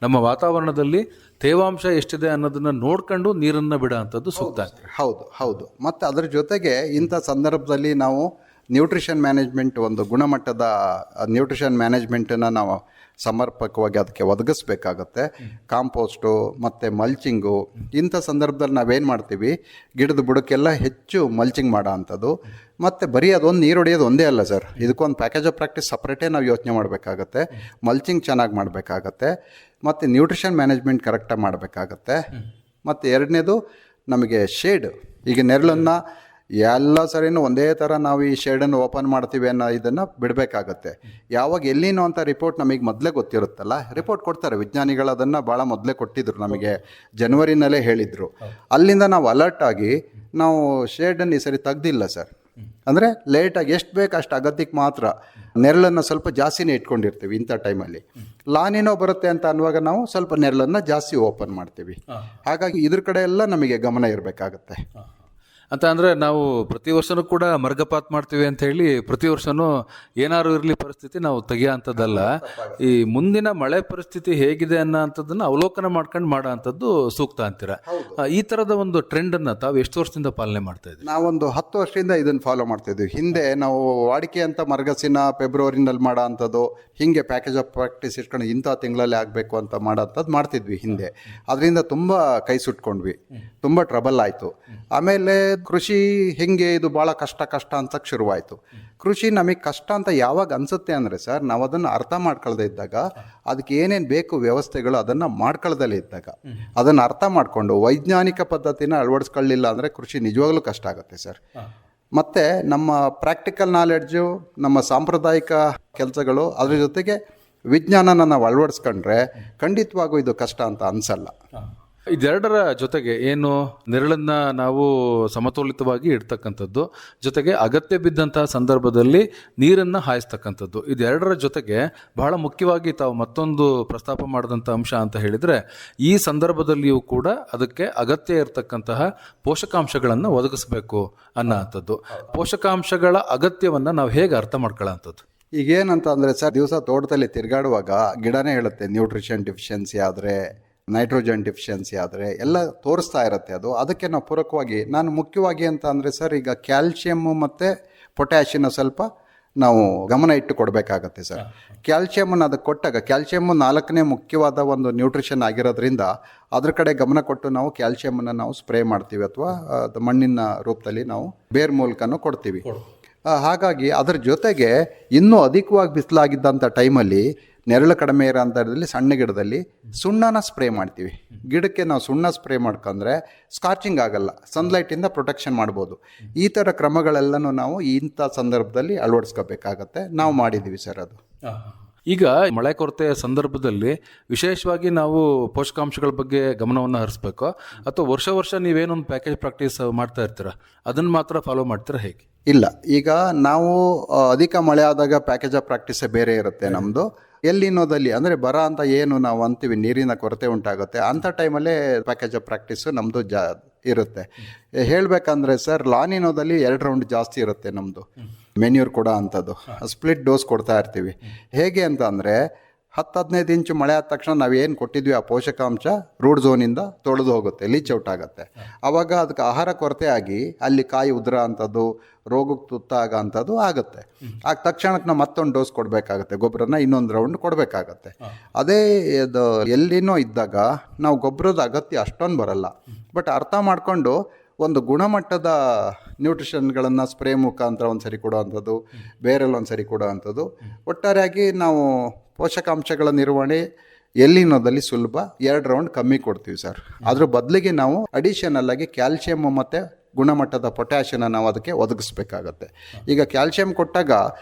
ನಮ್ಮ ವಾತಾವರಣದಲ್ಲಿ ತೇವಾಂಶ ಎಷ್ಟಿದೆ ಅನ್ನೋದನ್ನ ನೋಡ್ಕೊಂಡು ನೀರನ್ನು ಬಿಡೋ ಅಂಥದ್ದು ಸೂಕ್ತ. ಹೌದು ಹೌದು. ಮತ್ತು ಅದರ ಜೊತೆಗೆ ಇಂಥ ಸಂದರ್ಭದಲ್ಲಿ ನಾವು ನ್ಯೂಟ್ರಿಷನ್ ಮ್ಯಾನೇಜ್ಮೆಂಟ್, ಒಂದು ಗುಣಮಟ್ಟದ ನ್ಯೂಟ್ರಿಷನ್ ಮ್ಯಾನೇಜ್ಮೆಂಟನ್ನು ನಾವು ಸಮರ್ಪಕವಾಗಿ ಅದಕ್ಕೆ ಒದಗಿಸ್ಬೇಕಾಗತ್ತೆ. ಕಾಂಪೋಸ್ಟು ಮತ್ತು ಮಲ್ಚಿಂಗು, ಇಂಥ ಸಂದರ್ಭದಲ್ಲಿ ನಾವೇನು ಮಾಡ್ತೀವಿ, ಗಿಡದ ಬುಡಕ್ಕೆಲ್ಲ ಹೆಚ್ಚು ಮಲ್ಚಿಂಗ್ ಮಾಡೋ ಅಂಥದ್ದು. ಮತ್ತು ಬರೀ ಅದೊಂದು ನೀರು ಹೊಡೆಯೋದು ಒಂದೇ ಅಲ್ಲ ಸರ್, ಇದಕ್ಕೊಂದು ಪ್ಯಾಕೇಜ್ ಆಫ್ ಪ್ರಾಕ್ಟೀಸ್ ಸಪ್ರೇಟೇ ನಾವು ಯೋಚನೆ ಮಾಡಬೇಕಾಗತ್ತೆ. ಮಲ್ಚಿಂಗ್ ಚೆನ್ನಾಗಿ ಮಾಡಬೇಕಾಗತ್ತೆ, ಮತ್ತು ನ್ಯೂಟ್ರಿಷನ್ ಮ್ಯಾನೇಜ್ಮೆಂಟ್ ಕರೆಕ್ಟಾಗಿ ಮಾಡಬೇಕಾಗತ್ತೆ. ಮತ್ತು ಎರಡನೇದು ನಮಗೆ ಶೇಡ್. ಈಗ ನೆರಳನ್ನು ಎಲ್ಲ ಸರಿನೂ ಒಂದೇ ಥರ ನಾವು ಈ ಶೇಡನ್ನು ಓಪನ್ ಮಾಡ್ತೀವಿ ಅನ್ನೋ ಇದನ್ನು ಬಿಡಬೇಕಾಗತ್ತೆ. ಯಾವಾಗ ಎಲ್ಲಿನೋ ಅಂತ ರಿಪೋರ್ಟ್ ನಮಗೆ ಮೊದಲೇ ಗೊತ್ತಿರುತ್ತಲ್ಲ, ರಿಪೋರ್ಟ್ ಕೊಡ್ತಾರೆ ವಿಜ್ಞಾನಿಗಳು, ಅದನ್ನು ಭಾಳ ಮೊದಲೇ ಕೊಟ್ಟಿದ್ರು ನಮಗೆ, ಜನವರಿನಲ್ಲೇ ಹೇಳಿದರು. ಅಲ್ಲಿಂದ ನಾವು ಅಲರ್ಟ್ ಆಗಿ ನಾವು ಶೇಡನ್ನು ಈ ಸರಿ ತೆಗ್ದಿಲ್ಲ ಸರ್. ಅಂದರೆ ಲೇಟಾಗಿ ಎಷ್ಟು ಬೇಕು ಅಷ್ಟು ಅಗತ್ಯಕ್ಕೆ ಮಾತ್ರ ನೆರಳನ್ನು ಸ್ವಲ್ಪ ಜಾಸ್ತಿನೇ ಇಟ್ಕೊಂಡಿರ್ತೀವಿ. ಇಂಥ ಟೈಮಲ್ಲಿ ಲಾನಿನೋ ಬರುತ್ತೆ ಅಂತ ಅನ್ನುವಾಗ ನಾವು ಸ್ವಲ್ಪ ನೆರಳನ್ನು ಜಾಸ್ತಿ ಓಪನ್ ಮಾಡ್ತೀವಿ. ಹಾಗಾಗಿ ಇದ್ರ ಕಡೆ ಎಲ್ಲ ನಮಗೆ ಗಮನ ಇರಬೇಕಾಗತ್ತೆ. ಅಂತ ಅಂದರೆ ನಾವು ಪ್ರತಿ ವರ್ಷವೂ ಕೂಡ ಮರ್ಗಪಾತ್ ಮಾಡ್ತೀವಿ ಅಂತ ಹೇಳಿ ಪ್ರತಿ ವರ್ಷವೂ ಏನಾದ್ರು ಇರಲಿ ಪರಿಸ್ಥಿತಿ ನಾವು ತೆಗಿಯೋ ಅಂಥದ್ದಲ್ಲ. ಈ ಮುಂದಿನ ಮಳೆ ಪರಿಸ್ಥಿತಿ ಹೇಗಿದೆ ಅನ್ನೋ ಅಂಥದ್ದನ್ನು ಅವಲೋಕನ ಮಾಡ್ಕೊಂಡು ಮಾಡೋ ಅಂಥದ್ದು ಸೂಕ್ತ ಅಂತೀರ. ಈ ಥರದ ಒಂದು ಟ್ರೆಂಡನ್ನು ತಾವು ಎಷ್ಟು ವರ್ಷದಿಂದ ಪಾಲನೆ ಮಾಡ್ತಾ ಇದ್ದೀವಿ? ನಾವೊಂದು 10 ವರ್ಷದಿಂದ ಇದನ್ನು ಫಾಲೋ ಮಾಡ್ತಾಯಿದ್ವಿ. ಹಿಂದೆ ನಾವು ವಾಡಿಕೆ ಅಂತ ಮರ್ಗಸಿನ ಫೆಬ್ರವರಿನಲ್ಲಿ ಮಾಡೋ ಅಂಥದ್ದು, ಹೀಗೆ ಪ್ಯಾಕೇಜ್ ಆಫ್ ಪ್ರಾಕ್ಟೀಸ್ ಇಟ್ಕೊಂಡು ಇಂಥ ತಿಂಗಳಲ್ಲಿ ಆಗಬೇಕು ಅಂತ ಮಾಡೋ ಅಂಥದ್ದು ಮಾಡ್ತಿದ್ವಿ ಹಿಂದೆ. ಅದರಿಂದ ತುಂಬ ಕೈ ಸುಟ್ಕೊಂಡ್ವಿ, ತುಂಬ ಟ್ರಬಲ್ ಆಯಿತು. ಆಮೇಲೆ ಕೃಷಿ ಹೆಂಗೆ ಇದು ಭಾಳ ಕಷ್ಟ ಅನ್ಸಕ್ಕೆ ಶುರುವಾಯಿತು. ಕೃಷಿ ನಮಗೆ ಕಷ್ಟ ಅಂತ ಯಾವಾಗ ಅನಿಸುತ್ತೆ ಅಂದರೆ ಸರ್, ನಾವು ಅದನ್ನು ಅರ್ಥ ಮಾಡ್ಕೊಳ್ದೇ ಇದ್ದಾಗ, ಅದಕ್ಕೆ ಏನೇನು ಬೇಕು ವ್ಯವಸ್ಥೆಗಳು ಅದನ್ನು ಮಾಡ್ಕೊಳ್ದಲ್ಲೇ ಇದ್ದಾಗ, ಅದನ್ನು ಅರ್ಥ ಮಾಡಿಕೊಂಡು ವೈಜ್ಞಾನಿಕ ಪದ್ಧತಿನ ಅಳವಡಿಸ್ಕೊಳ್ಳಿಲ್ಲ ಅಂದರೆ ಕೃಷಿ ನಿಜವಾಗ್ಲೂ ಕಷ್ಟ ಆಗುತ್ತೆ ಸರ್. ಮತ್ತು ನಮ್ಮ ಪ್ರಾಕ್ಟಿಕಲ್ ನಾಲೆಡ್ಜು, ನಮ್ಮ ಸಾಂಪ್ರದಾಯಿಕ ಕೆಲಸಗಳು, ಅದ್ರ ಜೊತೆಗೆ ವಿಜ್ಞಾನನ ನಾವು ಅಳವಡಿಸ್ಕೊಂಡ್ರೆ ಖಂಡಿತವಾಗೂ ಇದು ಕಷ್ಟ ಅಂತ ಅನಿಸಲ್ಲ. ಇದೆರಡರ ಜೊತೆಗೆ ಏನು ನೆರಳನ್ನು ನಾವು ಸಮತೋಲಿತವಾಗಿ ಇಡ್ತಕ್ಕಂಥದ್ದು, ಜೊತೆಗೆ ಅಗತ್ಯ ಬಿದ್ದಂತಹ ಸಂದರ್ಭದಲ್ಲಿ ನೀರನ್ನು ಹಾಯಿಸ್ತಕ್ಕಂಥದ್ದು, ಇದೆರಡರ ಜೊತೆಗೆ ಬಹಳ ಮುಖ್ಯವಾಗಿ ತಾವು ಮತ್ತೊಂದು ಪ್ರಸ್ತಾಪ ಮಾಡಿದಂಥ ಅಂಶ ಅಂತ ಹೇಳಿದರೆ, ಈ ಸಂದರ್ಭದಲ್ಲಿಯೂ ಕೂಡ ಅದಕ್ಕೆ ಅಗತ್ಯ ಇರತಕ್ಕಂತಹ ಪೋಷಕಾಂಶಗಳನ್ನು ಒದಗಿಸಬೇಕು ಅನ್ನೋ ಅಂಥದ್ದು. ಪೋಷಕಾಂಶಗಳ ಅಗತ್ಯವನ್ನು ನಾವು ಹೇಗೆ ಅರ್ಥ ಮಾಡ್ಕೊಳ್ಳೋಂಥದ್ದು? ಈಗೇನಂತ ಅಂದರೆ ಸರ್, ದಿವಸ ತೋಟದಲ್ಲಿ ತಿರುಗಾಡುವಾಗ ಗಿಡನೇ ಹೇಳುತ್ತೆ ನ್ಯೂಟ್ರಿಷನ್ ಡಿಫಿಷಿಯನ್ಸಿ ಆದರೆ, ನೈಟ್ರೋಜನ್ ಡಿಫಿಷಿಯನ್ಸಿ ಆದರೆ ಎಲ್ಲ ತೋರಿಸ್ತಾ ಇರುತ್ತೆ. ಅದಕ್ಕೆ ನಾವು ಪೂರಕವಾಗಿ ನಾನು ಮುಖ್ಯವಾಗಿ ಅಂತ ಅಂದರೆ ಸರ್, ಈಗ ಕ್ಯಾಲ್ಶಿಯಮ್ಮು ಮತ್ತು ಪೊಟ್ಯಾಷಿಯನ್ನ ಸ್ವಲ್ಪ ನಾವು ಗಮನ ಇಟ್ಟು ಕೊಡಬೇಕಾಗತ್ತೆ ಸರ್. ಕ್ಯಾಲ್ಶಿಯಮನ್ನು ಅದಕ್ಕೆ ಕೊಟ್ಟಾಗ, ಕ್ಯಾಲ್ಶಿಯಮ್ಮು 4ನೇ ಮುಖ್ಯವಾದ ಒಂದು ನ್ಯೂಟ್ರಿಷನ್ ಆಗಿರೋದ್ರಿಂದ ಅದ್ರ ಕಡೆ ಗಮನ ಕೊಟ್ಟು ನಾವು ಕ್ಯಾಲ್ಶಿಯಮನ್ನು ನಾವು ಸ್ಪ್ರೇ ಮಾಡ್ತೀವಿ, ಅಥವಾ ಮಣ್ಣಿನ ರೂಪದಲ್ಲಿ ನಾವು ಬೇರ್ ಮೂಲಕನೂ ಕೊಡ್ತೀವಿ. ಹಾಗಾಗಿ ಅದರ ಜೊತೆಗೆ ಇನ್ನೂ ಅಧಿಕವಾಗಿ ಬಿಸಿಲಾಗಿದ್ದಂಥ ಟೈಮಲ್ಲಿ, ನೆರಳು ಕಡಿಮೆ ಇರೋ ಅಂಥದ್ರಲ್ಲಿ ಸಣ್ಣ ಗಿಡದಲ್ಲಿ ಸುಣ್ಣನ ಸ್ಪ್ರೇ ಮಾಡ್ತೀವಿ. ಗಿಡಕ್ಕೆ ನಾವು ಸುಣ್ಣ ಸ್ಪ್ರೇ ಮಾಡ್ಕೊಂಡ್ರೆ ಸ್ಕಾರ್ಚಿಂಗ್ ಆಗಲ್ಲ, ಸನ್ಲೈಟಿಂದ ಪ್ರೊಟೆಕ್ಷನ್ ಮಾಡ್ಬೋದು. ಈ ಥರ ಕ್ರಮಗಳೆಲ್ಲನೂ ನಾವು ಇಂಥ ಸಂದರ್ಭದಲ್ಲಿ ಅಳವಡಿಸ್ಕೋಬೇಕಾಗತ್ತೆ. ನಾವು ಮಾಡಿದ್ದೀವಿ ಸರ್ ಅದು. ಈಗ ಮಳೆ ಕೊರತೆಯ ಸಂದರ್ಭದಲ್ಲಿ ವಿಶೇಷವಾಗಿ ನಾವು ಪೋಷಕಾಂಶಗಳ ಬಗ್ಗೆ ಗಮನವನ್ನು ಹರಿಸ್ಬೇಕು, ಅಥವಾ ವರ್ಷ ನೀವೇನೊಂದು ಪ್ಯಾಕೇಜ್ ಪ್ರಾಕ್ಟೀಸ್ ಮಾಡ್ತಾ ಇರ್ತೀರ, ಅದನ್ನು ಮಾತ್ರ ಫಾಲೋ ಮಾಡ್ತೀರಾ ಹೇಗೆ? ಇಲ್ಲ, ಈಗ ನಾವು ಅಧಿಕ ಮಳೆ ಆದಾಗ ಪ್ಯಾಕೇಜ್ ಆಫ್ ಪ್ರಾಕ್ಟೀಸೇ ಬೇರೆ ಇರುತ್ತೆ ನಮ್ಮದು. ಎಲ್ಲಿನೋದಲ್ಲಿ ಅಂದರೆ ಬರ ಅಂತ ಏನು ನಾವು ಅಂತೀವಿ, ನೀರಿನ ಕೊರತೆ ಉಂಟಾಗುತ್ತೆ ಅಂಥ ಟೈಮಲ್ಲೇ ಪ್ಯಾಕೇಜ್ ಆಫ್ ಪ್ರಾಕ್ಟೀಸು ನಮ್ಮದು ಇರುತ್ತೆ. ಹೇಳಬೇಕಂದ್ರೆ ಸರ್, ಲಾನಿನೋದಲ್ಲಿ 2 ರೌಂಡ್ ಜಾಸ್ತಿ ಇರುತ್ತೆ ನಮ್ಮದು ಮೆನ್ಯೂರ್ ಕೂಡ ಅಂಥದ್ದು. ಸ್ಪ್ಲಿಟ್ ಡೋಸ್ ಕೊಡ್ತಾ ಇರ್ತೀವಿ. ಹೇಗೆ ಅಂತ ಅಂದರೆ, 10-15 ಇಂಚು ಮಳೆ ಆದ ತಕ್ಷಣ ನಾವೇನು ಕೊಟ್ಟಿದ್ವಿ ಆ ಪೋಷಕಾಂಶ ರೂಟ್ ಝೋನಿಂದ ತೊಳೆದು ಹೋಗುತ್ತೆ, ಲೀಚ್ ಔಟ್ ಆಗುತ್ತೆ. ಆವಾಗ ಅದಕ್ಕೆ ಆಹಾರ ಕೊರತೆ ಆಗಿ ಅಲ್ಲಿ ಕಾಯಿ ಉದುರ ಅಂಥದ್ದು, ರೋಗಕ್ಕೆ ತುತ್ತಾಗ ಅಂಥದ್ದು ಆಗುತ್ತೆ. ಆಗ ತಕ್ಷಣಕ್ಕೆ ನಾವು ಮತ್ತೊಂದು ಡೋಸ್ ಕೊಡಬೇಕಾಗತ್ತೆ, ಗೊಬ್ಬರನ ಇನ್ನೊಂದು ರೌಂಡ್ ಕೊಡಬೇಕಾಗತ್ತೆ. ಅದೇ ಇದು ಎಲ್ಲಿನೋ ಇದ್ದಾಗ ನಾವು ಗೊಬ್ಬರದ ಅಗತ್ಯ ಅಷ್ಟೊಂದು ಬರಲ್ಲ. ಬಟ್ ಅರ್ಥ ಮಾಡಿಕೊಂಡು ಒಂದು ಗುಣಮಟ್ಟದ ನ್ಯೂಟ್ರಿಷನ್ಗಳನ್ನು ಸ್ಪ್ರೇ ಮುಖಾಂತರ ಒಂದು ಸರಿ ಕೊಡೋ ಅಂಥದ್ದು, ಬೇರೆಲ್ಲ ಒಂದು ಸರಿ ಕೊಡೋ ಅಂಥದ್ದು, ಒಟ್ಟಾರೆಯಾಗಿ ನಾವು ಪೋಷಕಾಂಶಗಳ ನಿರ್ವಹಣೆ ಎಲ್ಲಿನೋದಲ್ಲಿ ಸುಲಭ. 2 ರೌಂಡ್ ಕಮ್ಮಿ ಕೊಡ್ತೀವಿ ಸರ್. ಅದ್ರ ಬದಲಿಗೆ ನಾವು ಅಡಿಷನಲ್ ಆಗಿ ಕ್ಯಾಲ್ಶಿಯಮ್ ಮತ್ತು ಗುಣಮಟ್ಟದ ಪೊಟ್ಯಾಷಿಯನ್ನ ನಾವು ಅದಕ್ಕೆ ಒದಗಿಸ್ಬೇಕಾಗತ್ತೆ. ಈಗ ಕ್ಯಾಲ್ಶಿಯಂ ಕೊಟ್ಟಾಗ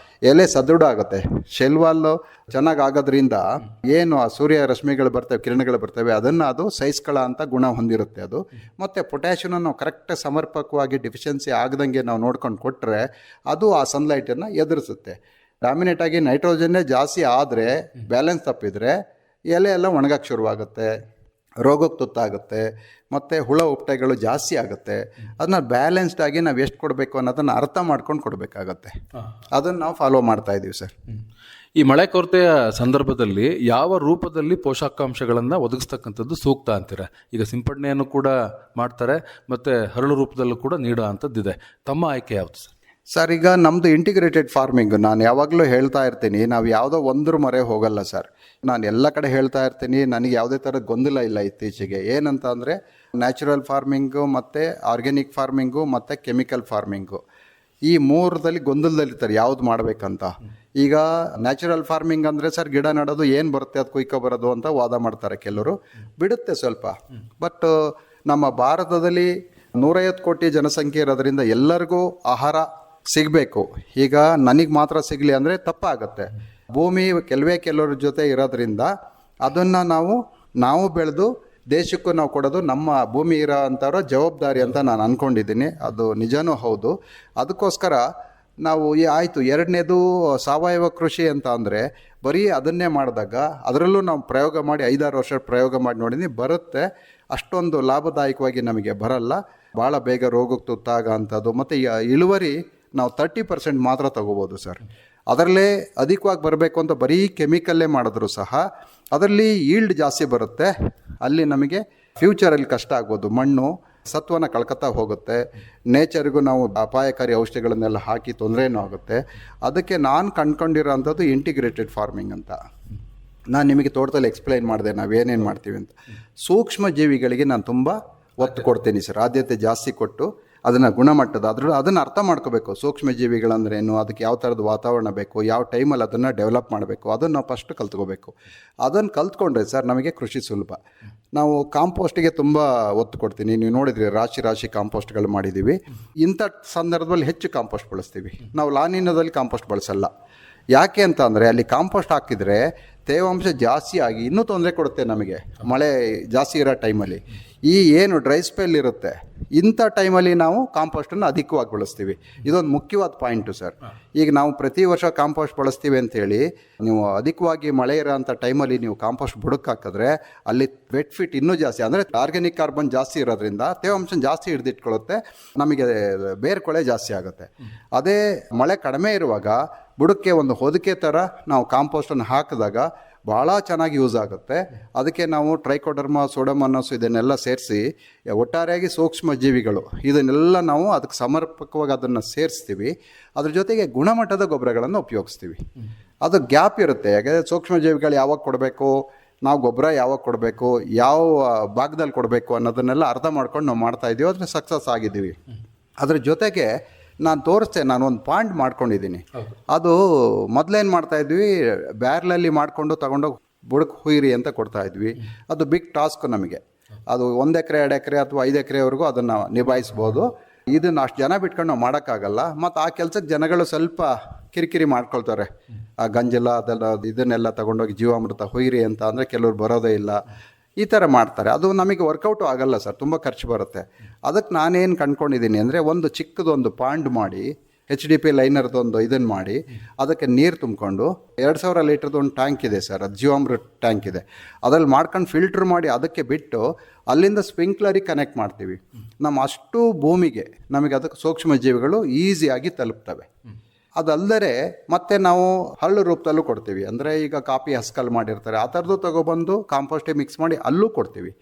ಎಲೆ ಸದೃಢ ಆಗುತ್ತೆ, ಶೆಲ್ವಾಲು ಚೆನ್ನಾಗಿ ಆಗೋದ್ರಿಂದ ಏನು ಆ ಸೂರ್ಯ ರಶ್ಮಿಗಳು ಬರ್ತವೆ, ಕಿರಣಗಳು ಬರ್ತವೆ, ಅದನ್ನು ಅದು ಸಹಿಸ್ಕೊಳ್ಳೋ ಅಂತ ಗುಣ ಹೊಂದಿರುತ್ತೆ ಅದು. ಮತ್ತು ಪೊಟ್ಯಾಷಿಯನ್ನ ನಾವು ಕರೆಕ್ಟಾಗಿ ಸಮರ್ಪಕವಾಗಿ ಡಿಫಿಷಿಯನ್ಸಿ ಆಗದಂಗೆ ನಾವು ನೋಡ್ಕೊಂಡು ಕೊಟ್ಟರೆ ಅದು ಆ ಸನ್ಲೈಟನ್ನು ಎದುರಿಸುತ್ತೆ. ಡಾಮಿನೇಟ್ ಆಗಿ ನೈಟ್ರೋಜನ್ನೇ ಜಾಸ್ತಿ ಆದರೆ, ಬ್ಯಾಲೆನ್ಸ್ ತಪ್ಪಿದರೆ ಎಲೆ ಎಲ್ಲ ಒಣಗಕ್ಕೆ ಶುರುವಾಗುತ್ತೆ. ರೋಗಕ್ಕೆ ತುತ್ತಾಗುತ್ತೆ ಮತ್ತು ಹುಳ ಉಪ್ಟೆಗಳು ಜಾಸ್ತಿ ಆಗುತ್ತೆ. ಅದನ್ನ ಬ್ಯಾಲೆನ್ಸ್ಡ್ ಆಗಿ ನಾವು ಎಷ್ಟು ಕೊಡಬೇಕು ಅನ್ನೋದನ್ನು ಅರ್ಥ ಮಾಡ್ಕೊಂಡು ಕೊಡಬೇಕಾಗತ್ತೆ. ಅದನ್ನು ನಾವು ಫಾಲೋ ಮಾಡ್ತಾ ಇದ್ದೀವಿ ಸರ್. ಈ ಮಳೆ ಕೊರತೆಯ ಸಂದರ್ಭದಲ್ಲಿ ಯಾವ ರೂಪದಲ್ಲಿ ಪೋಷಕಾಂಶಗಳನ್ನು ಒದಗಿಸ್ತಕ್ಕಂಥದ್ದು ಸೂಕ್ತ ಅಂತೀರ? ಈಗ ಸಿಂಪಡಣೆಯನ್ನು ಕೂಡ ಮಾಡ್ತಾರೆ ಮತ್ತು ಹರಳು ರೂಪದಲ್ಲೂ ಕೂಡ ನೀಡೋ ಅಂಥದ್ದಿದೆ. ತಮ್ಮ ಆಯ್ಕೆ ಯಾವುದು ಸರ್? ಸರ್, ಈಗ ನಮ್ಮದು ಇಂಟಿಗ್ರೇಟೆಡ್ ಫಾರ್ಮಿಂಗ್. ನಾನು ಯಾವಾಗಲೂ ಹೇಳ್ತಾ ಇರ್ತೀನಿ, ನಾವು ಯಾವುದೋ ಒಂದ್ರ ಮೊರೆ ಹೋಗಲ್ಲ ಸರ್. ನಾನು ಎಲ್ಲ ಕಡೆ ಹೇಳ್ತಾ ಇರ್ತೀನಿ, ನನಗೆ ಯಾವುದೇ ಥರದ ಗೊಂದಲ ಇಲ್ಲ ಇತ್ತೀಚೆಗೆ. ಏನಂತ ಅಂದರೆ ನ್ಯಾಚುರಲ್ ಫಾರ್ಮಿಂಗು ಮತ್ತು ಆರ್ಗ್ಯಾನಿಕ್ ಫಾರ್ಮಿಂಗು ಮತ್ತು ಕೆಮಿಕಲ್ ಫಾರ್ಮಿಂಗು, ಈ ಮೂರದಲ್ಲಿ ಗೊಂದಲದಲ್ಲಿರ್ತಾರೆ ಯಾವ್ದು ಮಾಡಬೇಕಂತ. ಈಗ ನ್ಯಾಚುರಲ್ ಫಾರ್ಮಿಂಗ್ ಅಂದರೆ ಸರ್ ಗಿಡ ನೆಡೋದು, ಏನು ಬರುತ್ತೆ ಅದು ಕುಯ್ಕೊ ಬರೋದು ಅಂತ ವಾದ ಮಾಡ್ತಾರೆ ಕೆಲವರು. ಬಿಡುತ್ತೆ ಸ್ವಲ್ಪ, ಬಟ್ ನಮ್ಮ ಭಾರತದಲ್ಲಿ 150 ಕೋಟಿ ಜನಸಂಖ್ಯೆ ಇರೋದ್ರಿಂದ ಎಲ್ಲರಿಗೂ ಆಹಾರ ಸಿಗಬೇಕು. ಈಗ ನನಗೆ ಮಾತ್ರ ಸಿಗಲಿ ಅಂದರೆ ತಪ್ಪಾಗತ್ತೆ. ಭೂಮಿ ಕೆಲವ್ರ ಜೊತೆ ಇರೋದ್ರಿಂದ ಅದನ್ನು ನಾವು ಬೆಳೆದು ದೇಶಕ್ಕೂ ನಾವು ಕೊಡೋದು ನಮ್ಮ ಭೂಮಿ ಇರೋ ಅಂಥವ್ರ ಜವಾಬ್ದಾರಿ ಅಂತ ನಾನು ಅಂದ್ಕೊಂಡಿದ್ದೀನಿ. ಅದು ನಿಜನೂ ಹೌದು. ಅದಕ್ಕೋಸ್ಕರ ನಾವು ಆಯಿತು. ಎರಡನೇದು ಸಾವಯವ ಕೃಷಿ ಅಂತ ಅಂದರೆ ಬರೀ ಅದನ್ನೇ ಮಾಡಿದಾಗ, ಅದರಲ್ಲೂ ನಾವು ಪ್ರಯೋಗ ಮಾಡಿ 5-6 ವರ್ಷ ಪ್ರಯೋಗ ಮಾಡಿ ನೋಡಿದ್ವಿ, ಬರುತ್ತೆ. ಅಷ್ಟೊಂದು ಲಾಭದಾಯಕವಾಗಿ ನಮಗೆ ಬರಲ್ಲ. ಭಾಳ ಬೇಗ ರೋಗಕ್ಕೆ ತುತ್ತಾಗ ಅಂಥದ್ದು. ಮತ್ತು ಇಳುವರಿ ನಾವು 30% ಮಾತ್ರ ತಗೋಬೋದು ಸರ್. ಅದರಲ್ಲೇ ಅಧಿಕವಾಗಿ ಬರಬೇಕು ಅಂತ ಬರೀ ಕೆಮಿಕಲ್ಲೇ ಮಾಡಿದ್ರು ಸಹ ಅದರಲ್ಲಿ ಈಲ್ಡ್ ಜಾಸ್ತಿ ಬರುತ್ತೆ. ಅಲ್ಲಿ ನಮಗೆ ಫ್ಯೂಚರಲ್ಲಿ ಕಷ್ಟ ಆಗ್ಬೋದು. ಮಣ್ಣು ಸತ್ವನ ಕಳ್ಕೊತಾ ಹೋಗುತ್ತೆ. ನೇಚರ್ಗೂ ನಾವು ಅಪಾಯಕಾರಿ ಔಷಧಿಗಳನ್ನೆಲ್ಲ ಹಾಕಿ ತೊಂದರೆನೂ ಆಗುತ್ತೆ. ಅದಕ್ಕೆ ನಾನು ಕಂಡ್ಕೊಂಡಿರೋ ಅಂಥದ್ದು ಇಂಟಿಗ್ರೇಟೆಡ್ ಫಾರ್ಮಿಂಗ್ ಅಂತ. ನಾನು ನಿಮಗೆ ತೋಟದಲ್ಲಿ ಎಕ್ಸ್ಪ್ಲೈನ್ ಮಾಡಿದೆ ನಾವೇನೇನು ಮಾಡ್ತೀವಿ ಅಂತ. ಸೂಕ್ಷ್ಮ ಜೀವಿಗಳಿಗೆ ನಾನು ತುಂಬ ಒತ್ತು ಕೊಡ್ತೀನಿ ಸರ್. ಆದ್ಯತೆ ಜಾಸ್ತಿ ಕೊಟ್ಟು ಅದನ್ನು ಗುಣಮಟ್ಟದ ಅದನ್ನು ಅರ್ಥ ಮಾಡ್ಕೋಬೇಕು. ಸೂಕ್ಷ್ಮ ಜೀವಿಗಳಂದ್ರೇನು, ಅದಕ್ಕೆ ಯಾವ ಥರದ ವಾತಾವರಣ ಬೇಕು, ಯಾವ ಟೈಮಲ್ಲಿ ಅದನ್ನು ಡೆವಲಪ್ ಮಾಡಬೇಕು, ಅದನ್ನು ನಾವು ಫಸ್ಟ್ ಕಲ್ತ್ಕೋಬೇಕು. ಅದನ್ನು ಕಲ್ತ್ಕೊಂಡ್ರೆ ಸರ್ ನಮಗೆ ಕೃಷಿ ಸುಲಭ. ನಾವು ಕಾಂಪೋಸ್ಟಿಗೆ ತುಂಬ ಒತ್ತು ಕೊಡ್ತೀನಿ. ನೀವು ನೋಡಿದ್ರಿ ರಾಶಿ ಕಾಂಪೋಸ್ಟ್ಗಳು ಮಾಡಿದ್ದೀವಿ. ಇಂಥ ಸಂದರ್ಭದಲ್ಲಿ ಹೆಚ್ಚು ಕಾಂಪೋಸ್ಟ್ ಬಳಸ್ತೀವಿ ನಾವು. ಲಾನಿನದಲ್ಲಿ ಕಾಂಪೋಸ್ಟ್ ಬಳಸಲ್ಲ. ಯಾಕೆ ಅಂತ ಅಂದರೆ ಅಲ್ಲಿ ಕಾಂಪೋಸ್ಟ್ ಹಾಕಿದರೆ ತೇವಾಂಶ ಜಾಸ್ತಿ ಆಗಿ ಇನ್ನೂ ತೊಂದರೆ ಕೊಡುತ್ತೆ ನಮಗೆ. ಮಳೆ ಜಾಸ್ತಿ ಇರೋ ಟೈಮಲ್ಲಿ ಈ ಏನು ಡ್ರೈ ಸ್ಪೆಲ್ ಇರುತ್ತೆ, ಇಂಥ ಟೈಮಲ್ಲಿ ನಾವು ಕಾಂಪೋಸ್ಟನ್ನು ಅಧಿಕವಾಗಿ ಬಳಸ್ತೀವಿ. ಇದೊಂದು ಮುಖ್ಯವಾದ ಪಾಯಿಂಟು ಸರ್. ಈಗ ನಾವು ಪ್ರತಿ ವರ್ಷ ಕಾಂಪೋಸ್ಟ್ ಬಳಸ್ತೀವಿ ಅಂಥೇಳಿ ನೀವು ಅಧಿಕವಾಗಿ ಮಳೆ ಇರೋ ಅಂಥ ಟೈಮಲ್ಲಿ ನೀವು ಕಾಂಪೋಸ್ಟ್ ಬುಡಕ್ಕೆ ಹಾಕಿದ್ರೆ ಅಲ್ಲಿ ವೆಟ್ ಫಿಟ್ ಇನ್ನೂ ಜಾಸ್ತಿ, ಅಂದರೆ ಆರ್ಗ್ಯಾನಿಕ್ ಕಾರ್ಬನ್ ಜಾಸ್ತಿ ಇರೋದ್ರಿಂದ ತೇವಾಂಶ ಜಾಸ್ತಿ ಹಿಡಿದಿಟ್ಕೊಳ್ಳುತ್ತೆ, ನಮಗೆ ಬೇರ್ಕೊಳೆ ಜಾಸ್ತಿ ಆಗುತ್ತೆ. ಅದೇ ಮಳೆ ಕಡಿಮೆ ಇರುವಾಗ ಬುಡಕ್ಕೆ ಒಂದು ಹೊದಿಕೆ ಥರ ನಾವು ಕಾಂಪೋಸ್ಟನ್ನು ಹಾಕಿದಾಗ ಭಾಳ ಚೆನ್ನಾಗಿ ಯೂಸ್ ಆಗುತ್ತೆ. ಅದಕ್ಕೆ ನಾವು ಟ್ರೈಕೋಡರ್ಮಾ, ಸೋಡೋಮೋನಾಸ್ ಇದನ್ನೆಲ್ಲ ಸೇರಿಸಿ ಒಟ್ಟಾರೆಯಾಗಿ ಸೂಕ್ಷ್ಮ ಜೀವಿಗಳು ಇದನ್ನೆಲ್ಲ ನಾವು ಅದಕ್ಕೆ ಸಮರ್ಪಕವಾಗಿ ಅದನ್ನು ಸೇರಿಸ್ತೀವಿ. ಅದ್ರ ಜೊತೆಗೆ ಗುಣಮಟ್ಟದ ಗೊಬ್ಬರಗಳನ್ನು ಉಪಯೋಗಿಸ್ತೀವಿ. ಅದು ಗ್ಯಾಪ್ ಇರುತ್ತೆ. ಯಾಕೆಂದರೆ ಸೂಕ್ಷ್ಮ ಜೀವಿಗಳು ಯಾವಾಗ ಕೊಡಬೇಕು, ನಾವು ಗೊಬ್ಬರ ಯಾವಾಗ ಕೊಡಬೇಕು, ಯಾವ ಭಾಗದಲ್ಲಿ ಕೊಡಬೇಕು ಅನ್ನೋದನ್ನೆಲ್ಲ ಅರ್ಥ ಮಾಡ್ಕೊಂಡು ನಾವು ಮಾಡ್ತಾಯಿದ್ದೀವಿ. ಅದ್ರ ಸಕ್ಸಸ್ ಆಗಿದ್ದೀವಿ. ಅದ್ರ ಜೊತೆಗೆ ನಾನು ತೋರಿಸ್ತೇನೆ, ನಾನು ಒಂದು ಪಾಯಿಂಟ್ ಮಾಡ್ಕೊಂಡಿದ್ದೀನಿ. ಅದು ಮೊದಲೇನು ಮಾಡ್ತಾಯಿದ್ವಿ, ಬ್ಯಾರ್ಲಲ್ಲಿ ಮಾಡಿಕೊಂಡು ತಗೊಂಡೋಗಿ ಬುಡಕ್ಕೆ ಹುಯ್ರಿ ಅಂತ ಕೊಡ್ತಾಯಿದ್ವಿ. ಅದು ಬಿಗ್ ಟಾಸ್ಕ್ ನಮಗೆ. ಅದು 1 ಎಕರೆ 2 ಎಕರೆ ಅಥವಾ 5 ಎಕರೆವರೆಗೂ ಅದನ್ನು ನಿಭಾಯಿಸ್ಬೋದು. ಇದನ್ನು ಅಷ್ಟು ಜನ ಬಿಟ್ಕೊಂಡು ನಾವು ಮಾಡೋಕ್ಕಾಗಲ್ಲ. ಮತ್ತು ಆ ಕೆಲಸಕ್ಕೆ ಜನಗಳು ಸ್ವಲ್ಪ ಕಿರಿಕಿರಿ ಮಾಡ್ಕೊಳ್ತಾರೆ. ಆ ಗಂಜಲ ಇದನ್ನೆಲ್ಲ ತಗೊಂಡೋಗಿ ಜೀವಾಮೃತ ಹುಯ್ರಿ ಅಂತ ಅಂದರೆ ಕೆಲವ್ರು ಬರೋದೇ ಇಲ್ಲ. ಈ ಥರ ಮಾಡ್ತಾರೆ. ಅದು ನಮಗೆ ವರ್ಕೌಟು ಆಗಲ್ಲ ಸರ್, ತುಂಬ ಖರ್ಚು ಬರುತ್ತೆ. ಅದಕ್ಕೆ ನಾನೇನು ಕಂಡ್ಕೊಂಡಿದ್ದೀನಿ ಅಂದರೆ ಒಂದು ಚಿಕ್ಕದೊಂದು ಪಾಂಡ್ ಮಾಡಿ HDP ಲೈನರ್ದೊಂದು ಇದನ್ನು ಮಾಡಿ ಅದಕ್ಕೆ ನೀರು ತುಂಬಿಕೊಂಡು 2000 ಲೀಟ್ರದ್ದು ಒಂದು ಟ್ಯಾಂಕ್ ಇದೆ ಸರ್, ಅದು ಜೀವಾಮೃತ ಟ್ಯಾಂಕ್ ಇದೆ. ಅದ್ರಲ್ಲಿ ಮಾಡ್ಕೊಂಡು ಫಿಲ್ಟ್ರ್ ಮಾಡಿ ಅದಕ್ಕೆ ಬಿಟ್ಟು ಅಲ್ಲಿಂದ ಸ್ಪ್ರಿಂಕ್ಲರಿಗೆ ಕನೆಕ್ಟ್ ಮಾಡ್ತೀವಿ. ನಮ್ಮ ಅಷ್ಟು ಭೂಮಿಗೆ ನಮಗೆ ಅದಕ್ಕೆ ಸೂಕ್ಷ್ಮ ಜೀವಿಗಳು ಈಸಿಯಾಗಿ ತಲುಪ್ತವೆ. ಅದಲ್ಲದೆ ಮತ್ತೆ ನಾವು ಹರಳು ರೂಪದಲ್ಲೂ ಕೊಡ್ತೀವಿ. ಅಂದರೆ ಈಗ ಕಾಫಿ ಹಸ್ಕಲ್ ಮಾಡಿರ್ತಾರೆ, ಆ ಥರದ್ದು ತೊಗೊಬಂದು ಕಾಂಪೋಸ್ಟಿಗೆ ಮಿಕ್ಸ್ ಮಾಡಿ ಅಲ್ಲೂ ಕೊಡ್ತೀವಿ.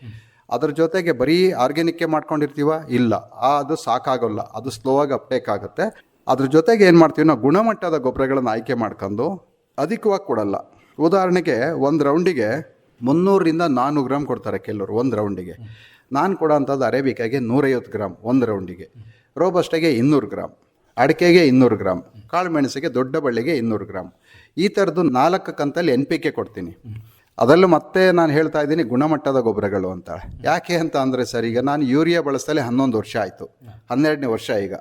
ಅದ್ರ ಜೊತೆಗೆ ಬರೀ ಆರ್ಗ್ಯಾನಿಕ್ಕೇ ಮಾಡ್ಕೊಂಡಿರ್ತೀವ, ಇಲ್ಲ, ಅದು ಸಾಕಾಗೋಲ್ಲ, ಅದು ಸ್ಲೋ ಆಗಿ ಅಪ್ಟೇಕ್ ಆಗುತ್ತೆ. ಅದ್ರ ಜೊತೆಗೆ ಏನು ಮಾಡ್ತೀವಿ, ನಾವು ಗುಣಮಟ್ಟದ ಗೊಬ್ಬರಗಳನ್ನು ಆಯ್ಕೆ ಮಾಡ್ಕೊಂಡು ಅಧಿಕವಾಗಿ ಕೊಡಲ್ಲ. ಉದಾಹರಣೆಗೆ ಒಂದು ರೌಂಡಿಗೆ 300-400 ಗ್ರಾಮ್ ಕೊಡ್ತಾರೆ ಕೆಲವರು ಒಂದು ರೌಂಡಿಗೆ. ನಾನು ಕೊಡೋ ಅಂಥದ್ದು ಅರೇಬಿಕಾಗೆ 150 ಗ್ರಾಮ್ ಒಂದು ರೌಂಡಿಗೆ, ರೋಬಸ್ಟಾಗೆ 200 ಗ್ರಾಮ್, ಅಡಿಕೆಗೆ 200 ಗ್ರಾಮ್, ಕಾಳು ಮೆಣಸಿಗೆ ದೊಡ್ಡ ಬಳ್ಳಿಗೆ 200 ಗ್ರಾಮ್. ಈ ಥರದ್ದು 4 ಕಂತಲ್ಲಿ NPK ಕೊಡ್ತೀನಿ. ಅದರಲ್ಲೂ ಮತ್ತೆ ನಾನು ಹೇಳ್ತಾ ಇದ್ದೀನಿ ಗುಣಮಟ್ಟದ ಗೊಬ್ಬರಗಳು ಅಂತ. ಯಾಕೆ ಅಂತ ಅಂದರೆ ಸರ್, ಈಗ ನಾನು ಯೂರಿಯಾ ಬಳಸ್ತಲೇ 11 ವರ್ಷ ಆಯಿತು, 12ನೇ ವರ್ಷ ಈಗ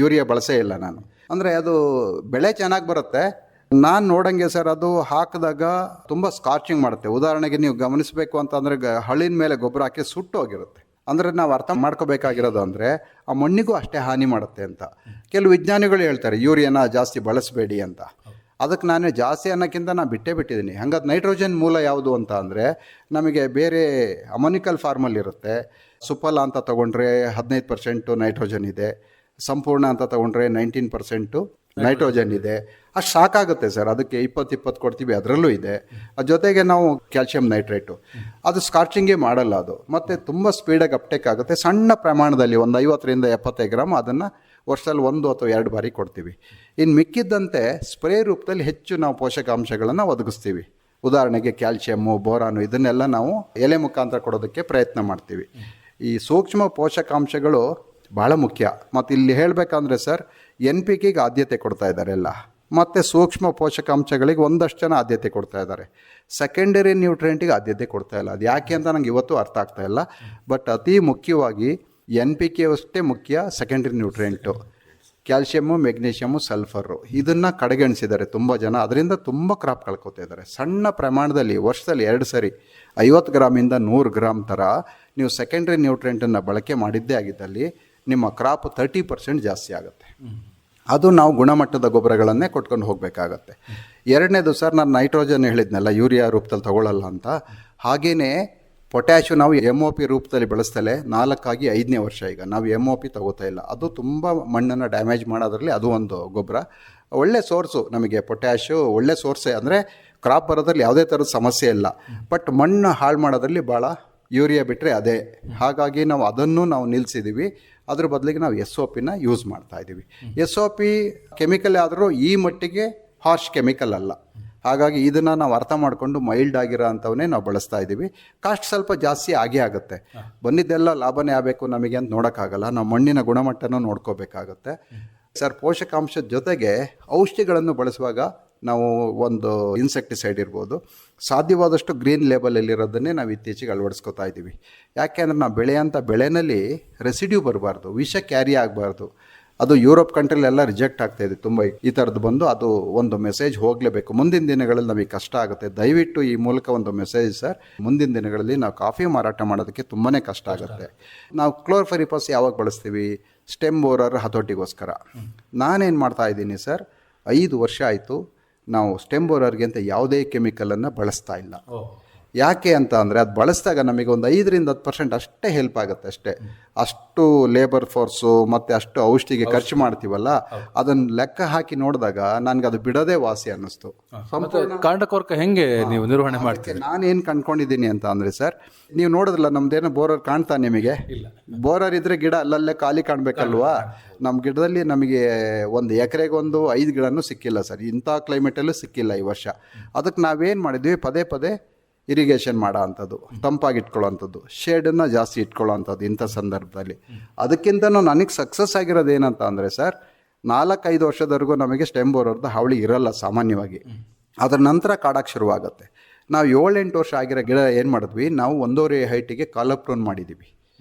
ಯೂರಿಯಾ ಬಳಸೇ ಇಲ್ಲ ನಾನು. ಅಂದರೆ ಅದು ಬೆಳೆ ಚೆನ್ನಾಗಿ ಬರುತ್ತೆ. ನಾನು ನೋಡಂಗೆ ಸರ್, ಅದು ಹಾಕಿದಾಗ ತುಂಬ ಸ್ಕಾರ್ಚಿಂಗ್ ಮಾಡುತ್ತೆ. ಉದಾಹರಣೆಗೆ ನೀವು ಗಮನಿಸಬೇಕು ಅಂತಂದರೆ ಹಳ್ಳಿನ ಮೇಲೆ ಗೊಬ್ಬರ ಹಾಕಿ ಸುಟ್ಟೋಗಿರುತ್ತೆ. ಅಂದರೆ ನಾವು ಅರ್ಥ ಮಾಡ್ಕೋಬೇಕಾಗಿರೋದು ಅಂದರೆ ಆ ಮಣ್ಣಿಗೂ ಅಷ್ಟೇ ಹಾನಿ ಮಾಡುತ್ತೆ ಅಂತ. ಕೆಲವು ವಿಜ್ಞಾನಿಗಳು ಹೇಳ್ತಾರೆ ಯೂರಿಯಾನ ಜಾಸ್ತಿ ಬಳಸಬೇಡಿ ಅಂತ. ಅದಕ್ಕೆ ನಾನು ಜಾಸ್ತಿ ಅನ್ನೋಕ್ಕಿಂತ ನಾನು ಬಿಟ್ಟಿದ್ದೀನಿ. ಹಂಗಾದ್ರೆ ನೈಟ್ರೋಜನ್ ಮೂಲ ಯಾವುದು ಅಂತ ಅಂದರೆ ನಮಗೆ ಬೇರೆ ಅಮೋನಿಕಲ್ ಫಾರ್ಮಲ್ಲಿ ಇರುತ್ತೆ. ಸುಫಲ ಅಂತ ತೊಗೊಂಡ್ರೆ 15% ನೈಟ್ರೋಜನ್ ಇದೆ, ಸಂಪೂರ್ಣ ಅಂತ ತೊಗೊಂಡ್ರೆ 19% ನೈಟ್ರೋಜನ್ ಇದೆ. ಅಷ್ಟು ಸಾಕಾಗುತ್ತೆ ಸರ್. ಅದಕ್ಕೆ 20 ಕೊಡ್ತೀವಿ, ಅದರಲ್ಲೂ ಇದೆ. ಜೊತೆಗೆ ನಾವು ಕ್ಯಾಲ್ಶಿಯಂ ನೈಟ್ರೇಟು, ಅದು ಸ್ಕಾರ್ಚಿಂಗೇ ಮಾಡಲ್ಲ ಅದು, ಮತ್ತು ತುಂಬ ಸ್ಪೀಡಾಗಿ ಅಪ್ಟೇಕ್ ಆಗುತ್ತೆ. ಸಣ್ಣ ಪ್ರಮಾಣದಲ್ಲಿ ಒಂದು 50ರಿಂದ 75 ಗ್ರಾಮ್ ಅದನ್ನು ವರ್ಷದಲ್ಲಿ 1 ಅಥವಾ 2 ಬಾರಿ ಕೊಡ್ತೀವಿ. ಇನ್ನು ಮಿಕ್ಕಿದ್ದಂತೆ ಸ್ಪ್ರೇ ರೂಪದಲ್ಲಿ ಹೆಚ್ಚು ನಾವು ಪೋಷಕಾಂಶಗಳನ್ನು ಒದಗಿಸ್ತೀವಿ. ಉದಾಹರಣೆಗೆ ಕ್ಯಾಲ್ಶಿಯಮ್ಮು, ಬೋರಾನು ಇದನ್ನೆಲ್ಲ ನಾವು ಎಲೆ ಮುಖಾಂತರ ಕೊಡೋದಕ್ಕೆ ಪ್ರಯತ್ನ ಮಾಡ್ತೀವಿ. ಈ ಸೂಕ್ಷ್ಮ ಪೋಷಕಾಂಶಗಳು ಭಾಳ ಮುಖ್ಯ. ಮತ್ತು ಇಲ್ಲಿ ಹೇಳಬೇಕಂದ್ರೆ ಸರ್, NPKಗೆ ಆದ್ಯತೆ ಕೊಡ್ತಾ ಇದ್ದಾರೆ ಎಲ್ಲ, ಮತ್ತು ಸೂಕ್ಷ್ಮ ಪೋಷಕಾಂಶಗಳಿಗೆ ಒಂದಷ್ಟು ಜನ ಆದ್ಯತೆ ಕೊಡ್ತಾ ಇದ್ದಾರೆ. ಸೆಕೆಂಡರಿ ನ್ಯೂಟ್ರಿಯೆಂಟಿಗೆ ಆದ್ಯತೆ ಕೊಡ್ತಾ ಇಲ್ಲ. ಅದು ಯಾಕೆ ಅಂತ ನಂಗೆ ಇವತ್ತು ಅರ್ಥ ಆಗ್ತಾ ಇಲ್ಲ. ಬಟ್ ಅತಿ ಮುಖ್ಯವಾಗಿ NPK ಅಷ್ಟೇ ಮುಖ್ಯ. Secondary nutrient calcium, magnesium, sulphur ಇದನ್ನು ಕಡೆಗಣಿಸಿದ್ದಾರೆ ತುಂಬ ಜನ. ಅದರಿಂದ ತುಂಬ ಕ್ರಾಪ್ ಕಳ್ಕೊತಾ ಇದ್ದಾರೆ. ಸಣ್ಣ ಪ್ರಮಾಣದಲ್ಲಿ ವರ್ಷದಲ್ಲಿ 2 ಸರಿ 50 ಗ್ರಾಮಿಂದ 100 ಗ್ರಾಮ್ ಥರ ನೀವು ಸೆಕೆಂಡ್ರಿ ನ್ಯೂಟ್ರಿಯೆಂಟನ್ನು ಬಳಕೆ ಮಾಡಿದ್ದೇ ಆಗಿದ್ದಲ್ಲಿ ನಿಮ್ಮ ಕ್ರಾಪ್ 30% ಜಾಸ್ತಿ ಆಗುತ್ತೆ. ಅದು ನಾವು ಗುಣಮಟ್ಟದ ಗೊಬ್ಬರಗಳನ್ನೇ ಕೊಟ್ಕೊಂಡು ಹೋಗಬೇಕಾಗತ್ತೆ. ಎರಡನೇದು ಸರ್, ನಾನು ನೈಟ್ರೋಜನ್ ಹೇಳಿದ್ನಲ್ಲ ಯೂರಿಯಾ ರೂಪದಲ್ಲಿ ತಗೊಳ್ಳಲ್ಲ ಅಂತ, ಹಾಗೆಯೇ ಪೊಟ್ಯಾಶು ನಾವು MOP ರೂಪದಲ್ಲಿ ಬಳಸ್ತಲೇ 4 5ನೇ ವರ್ಷ ಈಗ ನಾವು MOP ತಗೋತಾ ಇಲ್ಲ. ಅದು ತುಂಬ ಮಣ್ಣನ್ನು ಡ್ಯಾಮೇಜ್ ಮಾಡೋದ್ರಲ್ಲಿ ಅದು ಒಂದು ಗೊಬ್ಬರ. ಒಳ್ಳೆ ಸೋರ್ಸು ನಮಗೆ ಪೊಟ್ಯಾಶು, ಒಳ್ಳೆ ಸೋರ್ಸೇ. ಅಂದರೆ ಕ್ರಾಪ್ ಬರೋದ್ರಲ್ಲಿ ಯಾವುದೇ ಥರದ ಸಮಸ್ಯೆ ಇಲ್ಲ. ಬಟ್ ಮಣ್ಣು ಹಾಳು ಮಾಡೋದ್ರಲ್ಲಿ ಭಾಳ ಯೂರಿಯಾ ಬಿಟ್ಟರೆ ಅದೇ. ಹಾಗಾಗಿ ನಾವು ಅದನ್ನು ನಾವು ನಿಲ್ಲಿಸಿದ್ದೀವಿ. ಅದ್ರ ಬದಲಿಗೆ ನಾವು SOPನ ಯೂಸ್ ಮಾಡ್ತಾಯಿದ್ದೀವಿ. SOP ಕೆಮಿಕಲ್ ಆದರೂ ಈ ಮಟ್ಟಿಗೆ ಹಾರ್ಶ್ ಕೆಮಿಕಲ್ ಅಲ್ಲ. ಹಾಗಾಗಿ ಇದನ್ನು ನಾವು ಅರ್ಥ ಮಾಡಿಕೊಂಡು ಮೈಲ್ಡ್ ಆಗಿರೋ ಅಂಥವನ್ನೇ ನಾವು ಬಳಸ್ತಾ ಇದ್ದೀವಿ. ಕಾಸ್ಟ್ ಸ್ವಲ್ಪ ಜಾಸ್ತಿ ಆಗೇ ಆಗುತ್ತೆ. ಬಂದಿದ್ದೆಲ್ಲ ಲಾಭನೇ ಆಗಬೇಕು ನಮಗೆ ಅಂತ ನೋಡೋಕ್ಕಾಗಲ್ಲ. ನಾವು ಮಣ್ಣಿನ ಗುಣಮಟ್ಟನ ನೋಡ್ಕೋಬೇಕಾಗತ್ತೆ ಸರ್. ಪೋಷಕಾಂಶದ ಜೊತೆಗೆ ಔಷಧಿಗಳನ್ನು ಬಳಸುವಾಗ ನಾವು ಒಂದು ಇನ್ಸೆಕ್ಟಿಸೈಡ್ ಇರ್ಬೋದು, ಸಾಧ್ಯವಾದಷ್ಟು ಗ್ರೀನ್ ಲೇಬಲಲ್ಲಿರೋದನ್ನೇ ನಾವು ಇತ್ತೀಚೆಗೆ ಅಳವಡಿಸ್ಕೊತಾ ಇದ್ದೀವಿ. ಯಾಕೆಂದರೆ ನಾವು ಬೆಳೆಯೋಂಥ ಬೆಳೆಯಲ್ಲಿ ರೆಸಿಡ್ಯೂ ಬರಬಾರ್ದು, ವಿಷ ಕ್ಯಾರಿ ಆಗಬಾರ್ದು. ಅದು ಯುರೋಪ್ ಕಂಟ್ರಿಲೆಲ್ಲ ರಿಜೆಕ್ಟ್ ಆಗ್ತಾಯಿದೆ ತುಂಬ ಈ ಥರದ್ದು ಬಂದು. ಅದು ಒಂದು ಮೆಸೇಜ್ ಹೋಗಲೇಬೇಕು. ಮುಂದಿನ ದಿನಗಳಲ್ಲಿ ನಮಗೆ ಕಷ್ಟ ಆಗುತ್ತೆ. ದಯವಿಟ್ಟು ಈ ಮೂಲಕ ಒಂದು ಮೆಸೇಜ್ ಸರ್, ಮುಂದಿನ ದಿನಗಳಲ್ಲಿ ನಾವು ಕಾಫಿ ಮಾರಾಟ ಮಾಡೋದಕ್ಕೆ ತುಂಬಾ ಕಷ್ಟ ಆಗುತ್ತೆ. ನಾವು ಕ್ಲೋರ್ಫರಿಫಾಸ್ ಯಾವಾಗ ಬಳಸ್ತೀವಿ? ಸ್ಟೆಮ್ ಬೋರರ್ ಹತೋಟಿಗೋಸ್ಕರ. ನಾನೇನು ಮಾಡ್ತಾ ಇದ್ದೀನಿ ಸರ್, 5 ವರ್ಷ ಆಯಿತು ನಾವು ಸ್ಟೆಮ್ ಬೋರರ್ಗೆ ಅಂತ ಯಾವುದೇ ಕೆಮಿಕಲನ್ನು ಬಳಸ್ತಾ ಇಲ್ಲ. ಯಾಕೆ ಅಂತ ಅಂದರೆ ಅದು ಬಳಸಿದಾಗ ನಮಗೆ ಒಂದು 5ರಿಂದ 10% ಅಷ್ಟೇ ಹೆಲ್ಪ್ ಆಗುತ್ತೆ ಅಷ್ಟೇ. ಅಷ್ಟು ಲೇಬರ್ ಫೋರ್ಸು ಮತ್ತು ಅಷ್ಟು ಔಷಧಿಗೆ ಖರ್ಚು ಮಾಡ್ತೀವಲ್ಲ, ಅದನ್ನು ಲೆಕ್ಕ ಹಾಕಿ ನೋಡಿದಾಗ ನನಗೆ ಅದು ಬಿಡೋದೇ ವಾಸಿ ಅನ್ನಿಸ್ತು. ಕಾಂಡಕೊರಕ ಹೆಂಗೆ ನೀವು ನಿರ್ವಹಣೆ ಮಾಡ್ತೀರಿ? ನಾನೇನು ಕಂಡ್ಕೊಂಡಿದ್ದೀನಿ ಅಂತ ಅಂದರೆ ಸರ್, ನೀವು ನೋಡಿದ್ರಲ್ಲ ನಮ್ದೇನೋ ಬೋರರ್ ಕಾಣ್ತಾ ನಿಮಗೆ? ಬೋರರ್ ಇದ್ದರೆ ಗಿಡ ಅಲ್ಲಲ್ಲೇ ಖಾಲಿ ಕಾಣಬೇಕಲ್ವಾ? ನಮ್ಮ ಗಿಡದಲ್ಲಿ ನಮಗೆ ಒಂದು ಎಕರೆಗೆ ಒಂದು 5 ಗಿಡನೂ ಸಿಕ್ಕಿಲ್ಲ ಸರ್. ಇಂಥ ಕ್ಲೈಮೇಟಲ್ಲೂ ಸಿಕ್ಕಿಲ್ಲ ಈ ವರ್ಷ. ಅದಕ್ಕೆ ನಾವೇನು ಮಾಡಿದ್ವಿ, ಪದೇ ಪದೇ ಇರಿಗೇಷನ್ ಮಾಡೋ ಅಂಥದ್ದು, ತಂಪಾಗಿ ಇಟ್ಕೊಳ್ಳೋ ಅಂಥದ್ದು, ಶೇಡನ್ನು ಜಾಸ್ತಿ ಇಟ್ಕೊಳ್ಳೋ ಅಂಥದ್ದು ಇಂಥ ಸಂದರ್ಭದಲ್ಲಿ. ಅದಕ್ಕಿಂತನೂ ನನಗೆ ಸಕ್ಸಸ್ ಆಗಿರೋದು ಏನಂತ ಅಂದರೆ ಸರ್, 4-5 ವರ್ಷದವರೆಗೂ ನಮಗೆ ಸ್ಟೆಮ್ ಬೋರರ್ದು ಹಾವಳಿ ಇರಲ್ಲ ಸಾಮಾನ್ಯವಾಗಿ. ಅದರ ನಂತರ ಕಾಡಕ್ಕೆ ಶುರುವಾಗುತ್ತೆ. ನಾವು 7-8 ವರ್ಷ ಆಗಿರೋ ಗಿಡ ಏನು ಮಾಡಿದ್ವಿ, ನಾವು 1.5 ಹೈಟಿಗೆ ಕಾಲಪ್ ಪ್ರೂನ್ ಮಾಡಿದ್ದೀವಿ.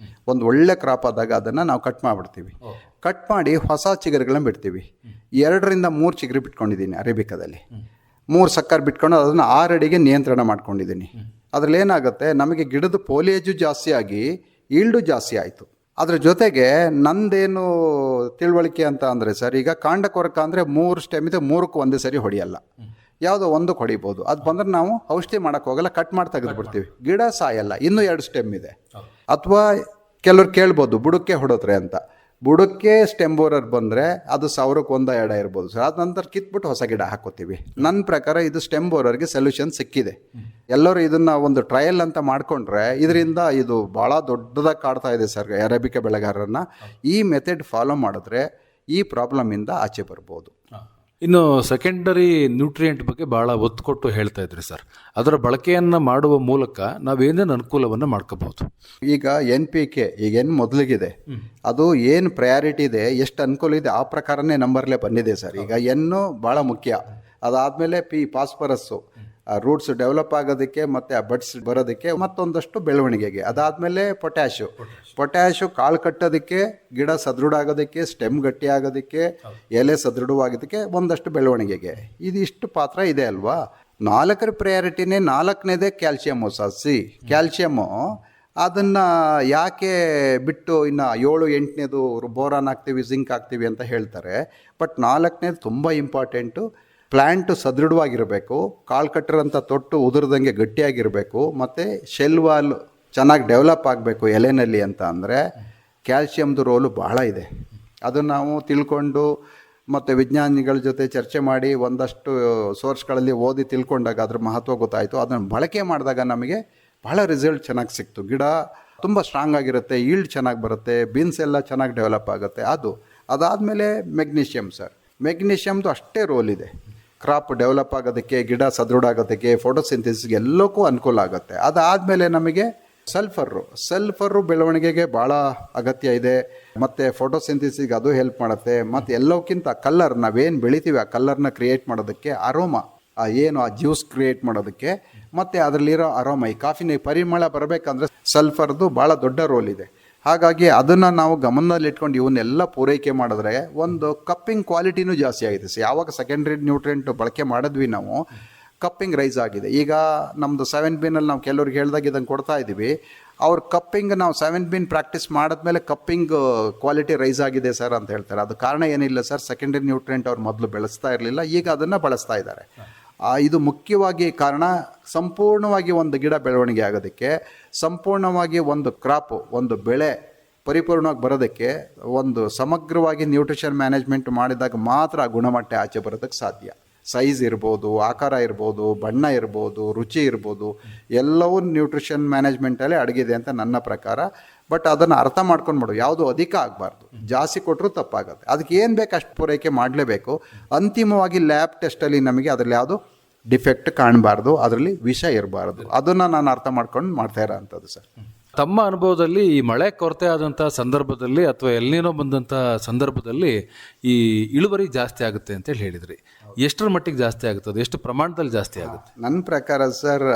ಒಂದು ಒಳ್ಳೆ ಕ್ರಾಪ್ ಆದಾಗ ಅದನ್ನು ನಾವು ಕಟ್ ಮಾಡಿಬಿಡ್ತೀವಿ. ಕಟ್ ಮಾಡಿ ಹೊಸ ಚಿಗುರುಗಳನ್ನ ಬಿಡ್ತೀವಿ. 2ರಿಂದ 3 ಚಿಗುರು ಬಿಟ್ಕೊಂಡಿದ್ದೀನಿ ಅರೇಬಿಕಾದಲ್ಲಿ. 3 ಸಕ್ಕರ್ ಬಿಟ್ಕೊಂಡು ಅದನ್ನು 6 ಅಡಿಗೆ ನಿಯಂತ್ರಣ ಮಾಡ್ಕೊಂಡಿದ್ದೀನಿ. ಅದರಲ್ಲಿ ಏನಾಗುತ್ತೆ, ನಮಗೆ ಗಿಡದ ಫೋಲಿಯೇಜು ಜಾಸ್ತಿ ಆಗಿ ಈಲ್ಡು ಜಾಸ್ತಿ ಆಯಿತು. ಅದ್ರ ಜೊತೆಗೆ ನಂದೇನು ತಿಳುವಳಿಕೆ ಅಂತ ಅಂದರೆ ಸರ್, ಈಗ ಕಾಂಡಕೊರಕ ಅಂದರೆ 3 ಸ್ಟೆಮ್ ಇದೆ, 3ಕ್ಕೂ ಒಂದೇ ಸರಿ ಹೊಡೆಯಲ್ಲ, ಯಾವುದೋ ಒಂದಕ್ಕೆ ಹೊಡಿಬೋದು. ಅದು ಬಂದರೆ ನಾವು ಔಷಧಿ ಮಾಡೋಕ್ಕೆ ಹೋಗಲ್ಲ, ಕಟ್ ಮಾಡಿ ತೆಗೆದುಬಿಡ್ತೀವಿ. ಗಿಡ ಸಾಯಲ್ಲ, ಇನ್ನೂ 2 ಸ್ಟೆಮ್ ಇದೆ. ಅಥವಾ ಕೆಲವ್ರು ಕೇಳ್ಬೋದು ಬುಡಕ್ಕೆ ಹೊಡೋದ್ರೆ ಅಂತ. ಬುಡಕ್ಕೆ ಸ್ಟೆಮ್ ಬೋರರ್ ಬಂದರೆ ಅದು 1000ಕ್ಕೆ 1-2 ಇರ್ಬೋದು ಸರ್. ಅದ ನಂತರ ಕಿತ್ಬಿಟ್ಟು ಹೊಸ ಗಿಡ ಹಾಕೋತೀವಿ. ನನ್ನ ಪ್ರಕಾರ ಇದು ಸ್ಟೆಮ್ ಬೋರರ್ಗೆ ಸೊಲ್ಯೂಷನ್ ಸಿಕ್ಕಿದೆ. ಎಲ್ಲರೂ ಇದನ್ನು ಒಂದು ಟ್ರಯಲ್ ಅಂತ ಮಾಡಿಕೊಂಡ್ರೆ ಇದರಿಂದ ಇದು ಭಾಳ ದೊಡ್ಡದಾಗಿ ಕಾಡ್ತಾ ಇದೆ ಸರ್ ಅರೇಬಿಕಾ ಬೆಳೆಗಾರರನ್ನು. ಈ ಮೆಥಡ್ ಫಾಲೋ ಮಾಡಿದ್ರೆ ಈ ಪ್ರಾಬ್ಲಮಿಂದ ಆಚೆ ಬರ್ಬೋದು. ಇನ್ನು ಸೆಕೆಂಡರಿ ನ್ಯೂಟ್ರಿಯೆಂಟ್ ಬಗ್ಗೆ ಭಾಳ ಒತ್ತು ಕೊಟ್ಟು ಹೇಳ್ತಾ ಇದ್ರಿ ಸರ್. ಅದರ ಬಳಕೆಯನ್ನು ಮಾಡುವ ಮೂಲಕ ನಾವೇನೇನು ಅನುಕೂಲವನ್ನು ಮಾಡ್ಕೋಬಹುದು? ಈಗ NPK ಈಗ ಏನು ಮೊದಲಿಗಿದೆ, ಅದು ಏನು ಪ್ರಯಾರಿಟಿ ಇದೆ, ಎಷ್ಟು ಅನುಕೂಲ ಇದೆ ಆ ಪ್ರಕಾರನೇ ನಂಬರ್ಲೇ ಬಂದಿದೆ ಸರ್. ಈಗ ಎನ್ನು ಭಾಳ ಮುಖ್ಯ. ಅದಾದಮೇಲೆ ಫಾಸ್ಫರಸ್ಸು ರೂಟ್ಸ್ ಡೆವಲಪ್ ಆಗೋದಕ್ಕೆ ಮತ್ತು ಆ ಬಡ್ಸ್ ಬರೋದಕ್ಕೆ ಮತ್ತೊಂದಷ್ಟು ಬೆಳವಣಿಗೆಗೆ. ಅದಾದಮೇಲೆ ಪೊಟ್ಯಾಶು ಕಾಳು ಕಟ್ಟೋದಕ್ಕೆ, ಗಿಡ ಸದೃಢ ಆಗೋದಕ್ಕೆ, ಸ್ಟೆಮ್ ಗಟ್ಟಿ ಆಗೋದಕ್ಕೆ, ಎಲೆ ಸದೃಢವಾಗೋದಕ್ಕೆ, ಒಂದಷ್ಟು ಬೆಳವಣಿಗೆಗೆ. ಇದಿಷ್ಟು ಪಾತ್ರ ಇದೆ ಅಲ್ವಾ. 4ರ ಪ್ರಯಾರಿಟಿನೇ 4ನೇದೇ ಕ್ಯಾಲ್ಶಿಯಮ್ಮು ಸಸಿ. ಕ್ಯಾಲ್ಶಿಯಮ್ಮು ಅದನ್ನು ಯಾಕೆ ಬಿಟ್ಟು ಇನ್ನು 7-8ನೇದು ಬೋರಾನ್ ಹಾಕ್ತೀವಿ, ಜಿಂಕ್ ಹಾಕ್ತೀವಿ ಅಂತ ಹೇಳ್ತಾರೆ. ಬಟ್ 4ನೇದು ತುಂಬ ಇಂಪಾರ್ಟೆಂಟು. ಪ್ಲ್ಯಾಂಟು ಸದೃಢವಾಗಿರಬೇಕು, ಕಾಳು ಕಟ್ಟಿರೋಂಥ ತೊಟ್ಟು ಉದುರ್ದಂಗೆ ಗಟ್ಟಿಯಾಗಿರಬೇಕು, ಮತ್ತು ಶೆಲ್ ವಾಲ್ ಚೆನ್ನಾಗಿ ಡೆವಲಪ್ ಆಗಬೇಕು ಎಲೆನಲ್ಲಿ ಅಂತ ಅಂದರೆ ಕ್ಯಾಲ್ಶಿಯಮ್ದು ರೋಲು ಬಹಳ ಇದೆ. ಅದು ನಾವು ತಿಳ್ಕೊಂಡು ಮತ್ತು ವಿಜ್ಞಾನಿಗಳ ಜೊತೆ ಚರ್ಚೆ ಮಾಡಿ ಒಂದಷ್ಟು ಸೋರ್ಸ್ಗಳಲ್ಲಿ ಓದಿ ತಿಳ್ಕೊಂಡಾಗ ಅದ್ರ ಮಹತ್ವ ಗೊತ್ತಾಯಿತು. ಅದನ್ನು ಬಳಕೆ ಮಾಡಿದಾಗ ನಮಗೆ ಬಹಳ ರಿಸಲ್ಟ್ ಚೆನ್ನಾಗಿ ಸಿಕ್ತು. ಗಿಡ ತುಂಬ ಸ್ಟ್ರಾಂಗ್ ಆಗಿರುತ್ತೆ, ಈಲ್ಡ್ ಚೆನ್ನಾಗಿ ಬರುತ್ತೆ, ಬೀನ್ಸ್ ಎಲ್ಲ ಚೆನ್ನಾಗಿ ಡೆವಲಪ್ ಆಗುತ್ತೆ. ಅದಾದಮೇಲೆ ಮೆಗ್ನೀಷಿಯಮ್ ಸರ್, ಮೆಗ್ನೀಷಿಯಮ್ದು ಅಷ್ಟೇ ರೋಲ್ ಇದೆ. ಕ್ರಾಪ್ ಡೆವಲಪ್ ಆಗೋದಕ್ಕೆ, ಗಿಡ ಸದೃಢ ಆಗೋದಕ್ಕೆ, ಫೋಟೋಸಿಂಥಸಿಸ್ಗೆ ಎಲ್ಲಕ್ಕೂ ಅನುಕೂಲ ಆಗುತ್ತೆ. ಅದಾದಮೇಲೆ ನಮಗೆ ಸಲ್ಫರು ಬೆಳವಣಿಗೆಗೆ ಭಾಳ ಅಗತ್ಯ ಇದೆ, ಮತ್ತು ಫೋಟೋಸಿಂಥಸಿಸ್ಗೆ ಅದು ಹೆಲ್ಪ್ ಮಾಡುತ್ತೆ. ಮತ್ತು ಎಲ್ಲಕ್ಕಿಂತ ಕಲ್ಲರ್, ನಾವೇನು ಬೆಳಿತೀವಿ ಆ ಕಲ್ಲರ್ನ ಕ್ರಿಯೇಟ್ ಮಾಡೋದಕ್ಕೆ, ಅರೋಮಾ ಆ ಜ್ಯೂಸ್ ಕ್ರಿಯೇಟ್ ಮಾಡೋದಕ್ಕೆ, ಮತ್ತು ಅದರಲ್ಲಿರೋ ಅರೋಮಾ, ಈ ಕಾಫಿನ ಪರಿಮಳ ಬರಬೇಕಂದ್ರೆ ಸಲ್ಫರ್ದು ಭಾಳ ದೊಡ್ಡ ರೋಲ್ ಇದೆ. ಹಾಗಾಗಿ ಅದನ್ನು ನಾವು ಗಮನದಲ್ಲಿಟ್ಕೊಂಡು ಇವನ್ನೆಲ್ಲ ಪೂರೈಕೆ ಮಾಡಿದ್ರೆ ಒಂದು ಕಪ್ಪಿಂಗ್ ಕ್ವಾಲಿಟಿನೂ ಜಾಸ್ತಿ ಆಗಿದೆ. ಯಾವಾಗ ಸೆಕೆಂಡ್ರಿ ನ್ಯೂಟ್ರಿಯೆಂಟ್ ಬಳಕೆ ಮಾಡಿದ್ವಿ ನಾವು, ಕಪ್ಪಿಂಗ್ ರೈಸ್ ಆಗಿದೆ. ಈಗ ನಮ್ಮದು 7 ಬೀನಲ್ಲಿ ನಾವು ಕೆಲವ್ರಿಗೆ ಹೇಳಿದಾಗ ಇದನ್ನು ಕೊಡ್ತಾ ಇದ್ದೀವಿ. ಅವ್ರ ಕಪ್ಪಿಂಗ್ ನಾವು 7 ಬೀನ್ ಪ್ರಾಕ್ಟೀಸ್ ಮಾಡಿದ್ಮೇಲೆ ಕಪ್ಪಿಂಗ್ ಕ್ವಾಲಿಟಿ ರೈಸ್ ಆಗಿದೆ ಸರ್ ಅಂತ ಹೇಳ್ತಾರೆ. ಅದು ಕಾರಣ ಏನಿಲ್ಲ ಸರ್, ಸೆಕೆಂಡರಿ ನ್ಯೂಟ್ರಿಯೆಂಟ್ ಅವ್ರು ಮೊದಲು ಬೆಳೆಸ್ತಾ ಇರಲಿಲ್ಲ, ಈಗ ಅದನ್ನು ಬಳಸ್ತಾ ಇದ್ದಾರೆ. ಇದು ಮುಖ್ಯವಾಗಿ ಕಾರಣ. ಸಂಪೂರ್ಣವಾಗಿ ಒಂದು ಗಿಡ ಬೆಳವಣಿಗೆ ಆಗೋದಕ್ಕೆ, ಸಂಪೂರ್ಣವಾಗಿ ಒಂದು ಕ್ರಾಪು, ಒಂದು ಬೆಳೆ ಪರಿಪೂರ್ಣವಾಗಿ ಬರೋದಕ್ಕೆ ಒಂದು ಸಮಗ್ರವಾಗಿ ನ್ಯೂಟ್ರಿಷನ್ ಮ್ಯಾನೇಜ್ಮೆಂಟ್ ಮಾಡಿದಾಗ ಮಾತ್ರ ಆ ಗುಣಮಟ್ಟ ಆಚೆ ಬರೋದಕ್ಕೆ ಸಾಧ್ಯ. ಸೈಜ್ ಇರ್ಬೋದು, ಆಕಾರ ಇರ್ಬೋದು, ಬಣ್ಣ ಇರ್ಬೋದು, ರುಚಿ ಇರ್ಬೋದು, ಎಲ್ಲವೂ ನ್ಯೂಟ್ರಿಷನ್ ಮ್ಯಾನೇಜ್ಮೆಂಟಲ್ಲೇ ಅಡಗಿದೆ ಅಂತ ನನ್ನ ಪ್ರಕಾರ. ಬಟ್ ಅದನ್ನು ಅರ್ಥ ಮಾಡ್ಕೊಂಡು ಮಾಡು, ಯಾವುದು ಅಧಿಕ ಆಗಬಾರ್ದು, ಜಾಸ್ತಿ ಕೊಟ್ಟರು ತಪ್ಪಾಗುತ್ತೆ. ಅದಕ್ಕೆ ಏನು ಬೇಕು ಅಷ್ಟು ಪೂರೈಕೆ ಮಾಡಲೇಬೇಕು. ಅಂತಿಮವಾಗಿ ಲ್ಯಾಬ್ ಟೆಸ್ಟಲ್ಲಿ ನಮಗೆ ಅದರಲ್ಲಿ ಯಾವುದು ಡಿಫೆಕ್ಟ್ ಕಾಣಬಾರ್ದು, ಅದರಲ್ಲಿ ವಿಷ ಇರಬಾರ್ದು. ಅದನ್ನು ನಾನು ಅರ್ಥ ಮಾಡ್ಕೊಂಡು ಮಾಡ್ತಾ ಇರೋ ಅಂಥದ್ದು ಸರ್. ತಮ್ಮ ಅನುಭವದಲ್ಲಿ ಈ ಮಳೆ ಕೊರತೆ ಆದಂಥ ಸಂದರ್ಭದಲ್ಲಿ ಅಥವಾ ಎಲ್ನಿನೋ ಬಂದಂಥ ಸಂದರ್ಭದಲ್ಲಿ ಈ ಇಳುವರಿ ಜಾಸ್ತಿ ಆಗುತ್ತೆ ಅಂತೇಳಿ ಹೇಳಿದ್ರಿ. ಎಷ್ಟರ ಮಟ್ಟಿಗೆ ಜಾಸ್ತಿ ಆಗುತ್ತದೆ, ಎಷ್ಟು ಪ್ರಮಾಣದಲ್ಲಿ ಜಾಸ್ತಿ ಆಗುತ್ತೆ? ನನ್ನ ಪ್ರಕಾರ ಸರ್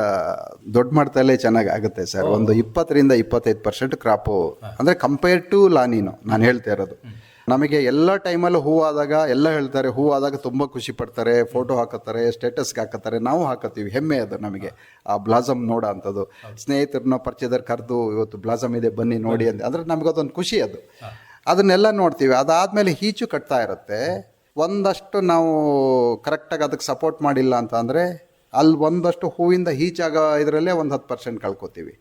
ದೊಡ್ಡ ಮಟ್ಟದಲ್ಲೇ ಚೆನ್ನಾಗಿ ಆಗುತ್ತೆ ಸರ್. ಒಂದು 20-25% ಕ್ರಾಪು, ಅಂದರೆ ಕಂಪೇರ್ ಟು ಲಾನಿನೋ ನಾನು ಹೇಳ್ತಾ ಇರೋದು. ನಮಗೆ ಎಲ್ಲ ಟೈಮಲ್ಲೂ ಹೂವಾದಾಗ ಎಲ್ಲ ಹೇಳ್ತಾರೆ, ಹೂವಾದಾಗ ತುಂಬ ಖುಷಿ ಪಡ್ತಾರೆ, ಫೋಟೋ ಹಾಕತ್ತಾರೆ, ಸ್ಟೇಟಸ್ಗೆ ಹಾಕತ್ತಾರೆ, ನಾವು ಹಾಕತ್ತೀವಿ, ಹೆಮ್ಮೆ ಅದು ನಮಗೆ ಆ ಬ್ಲಾಸಮ್ ನೋಡೋ ಅಂಥದ್ದು. ಸ್ನೇಹಿತರನ್ನ ಪರಿಚಯದವ್ರು ಕರೆದು ಇವತ್ತು ಬ್ಲಾಸಮ್ ಇದೆ ಬನ್ನಿ ನೋಡಿ ಅಂತ ಅಂದರೆ ನಮಗದೊಂದು ಖುಷಿ. ಅದನ್ನೆಲ್ಲ ನೋಡ್ತೀವಿ. ಅದಾದಮೇಲೆ ಈಚು ಕಟ್ತಾ ಇರುತ್ತೆ. ಒಂದಷ್ಟು ನಾವು ಕರೆಕ್ಟಾಗಿ ಅದಕ್ಕೆ ಸಪೋರ್ಟ್ ಮಾಡಿಲ್ಲ ಅಂತ ಅಂದರೆ ಅಲ್ಲಿ ಒಂದಷ್ಟು ಹೂವಿಂದ ಈಚಾಗೋ ಇದರಲ್ಲೇ ಒಂದು 10% ಕಳ್ಕೊತೀವಿ.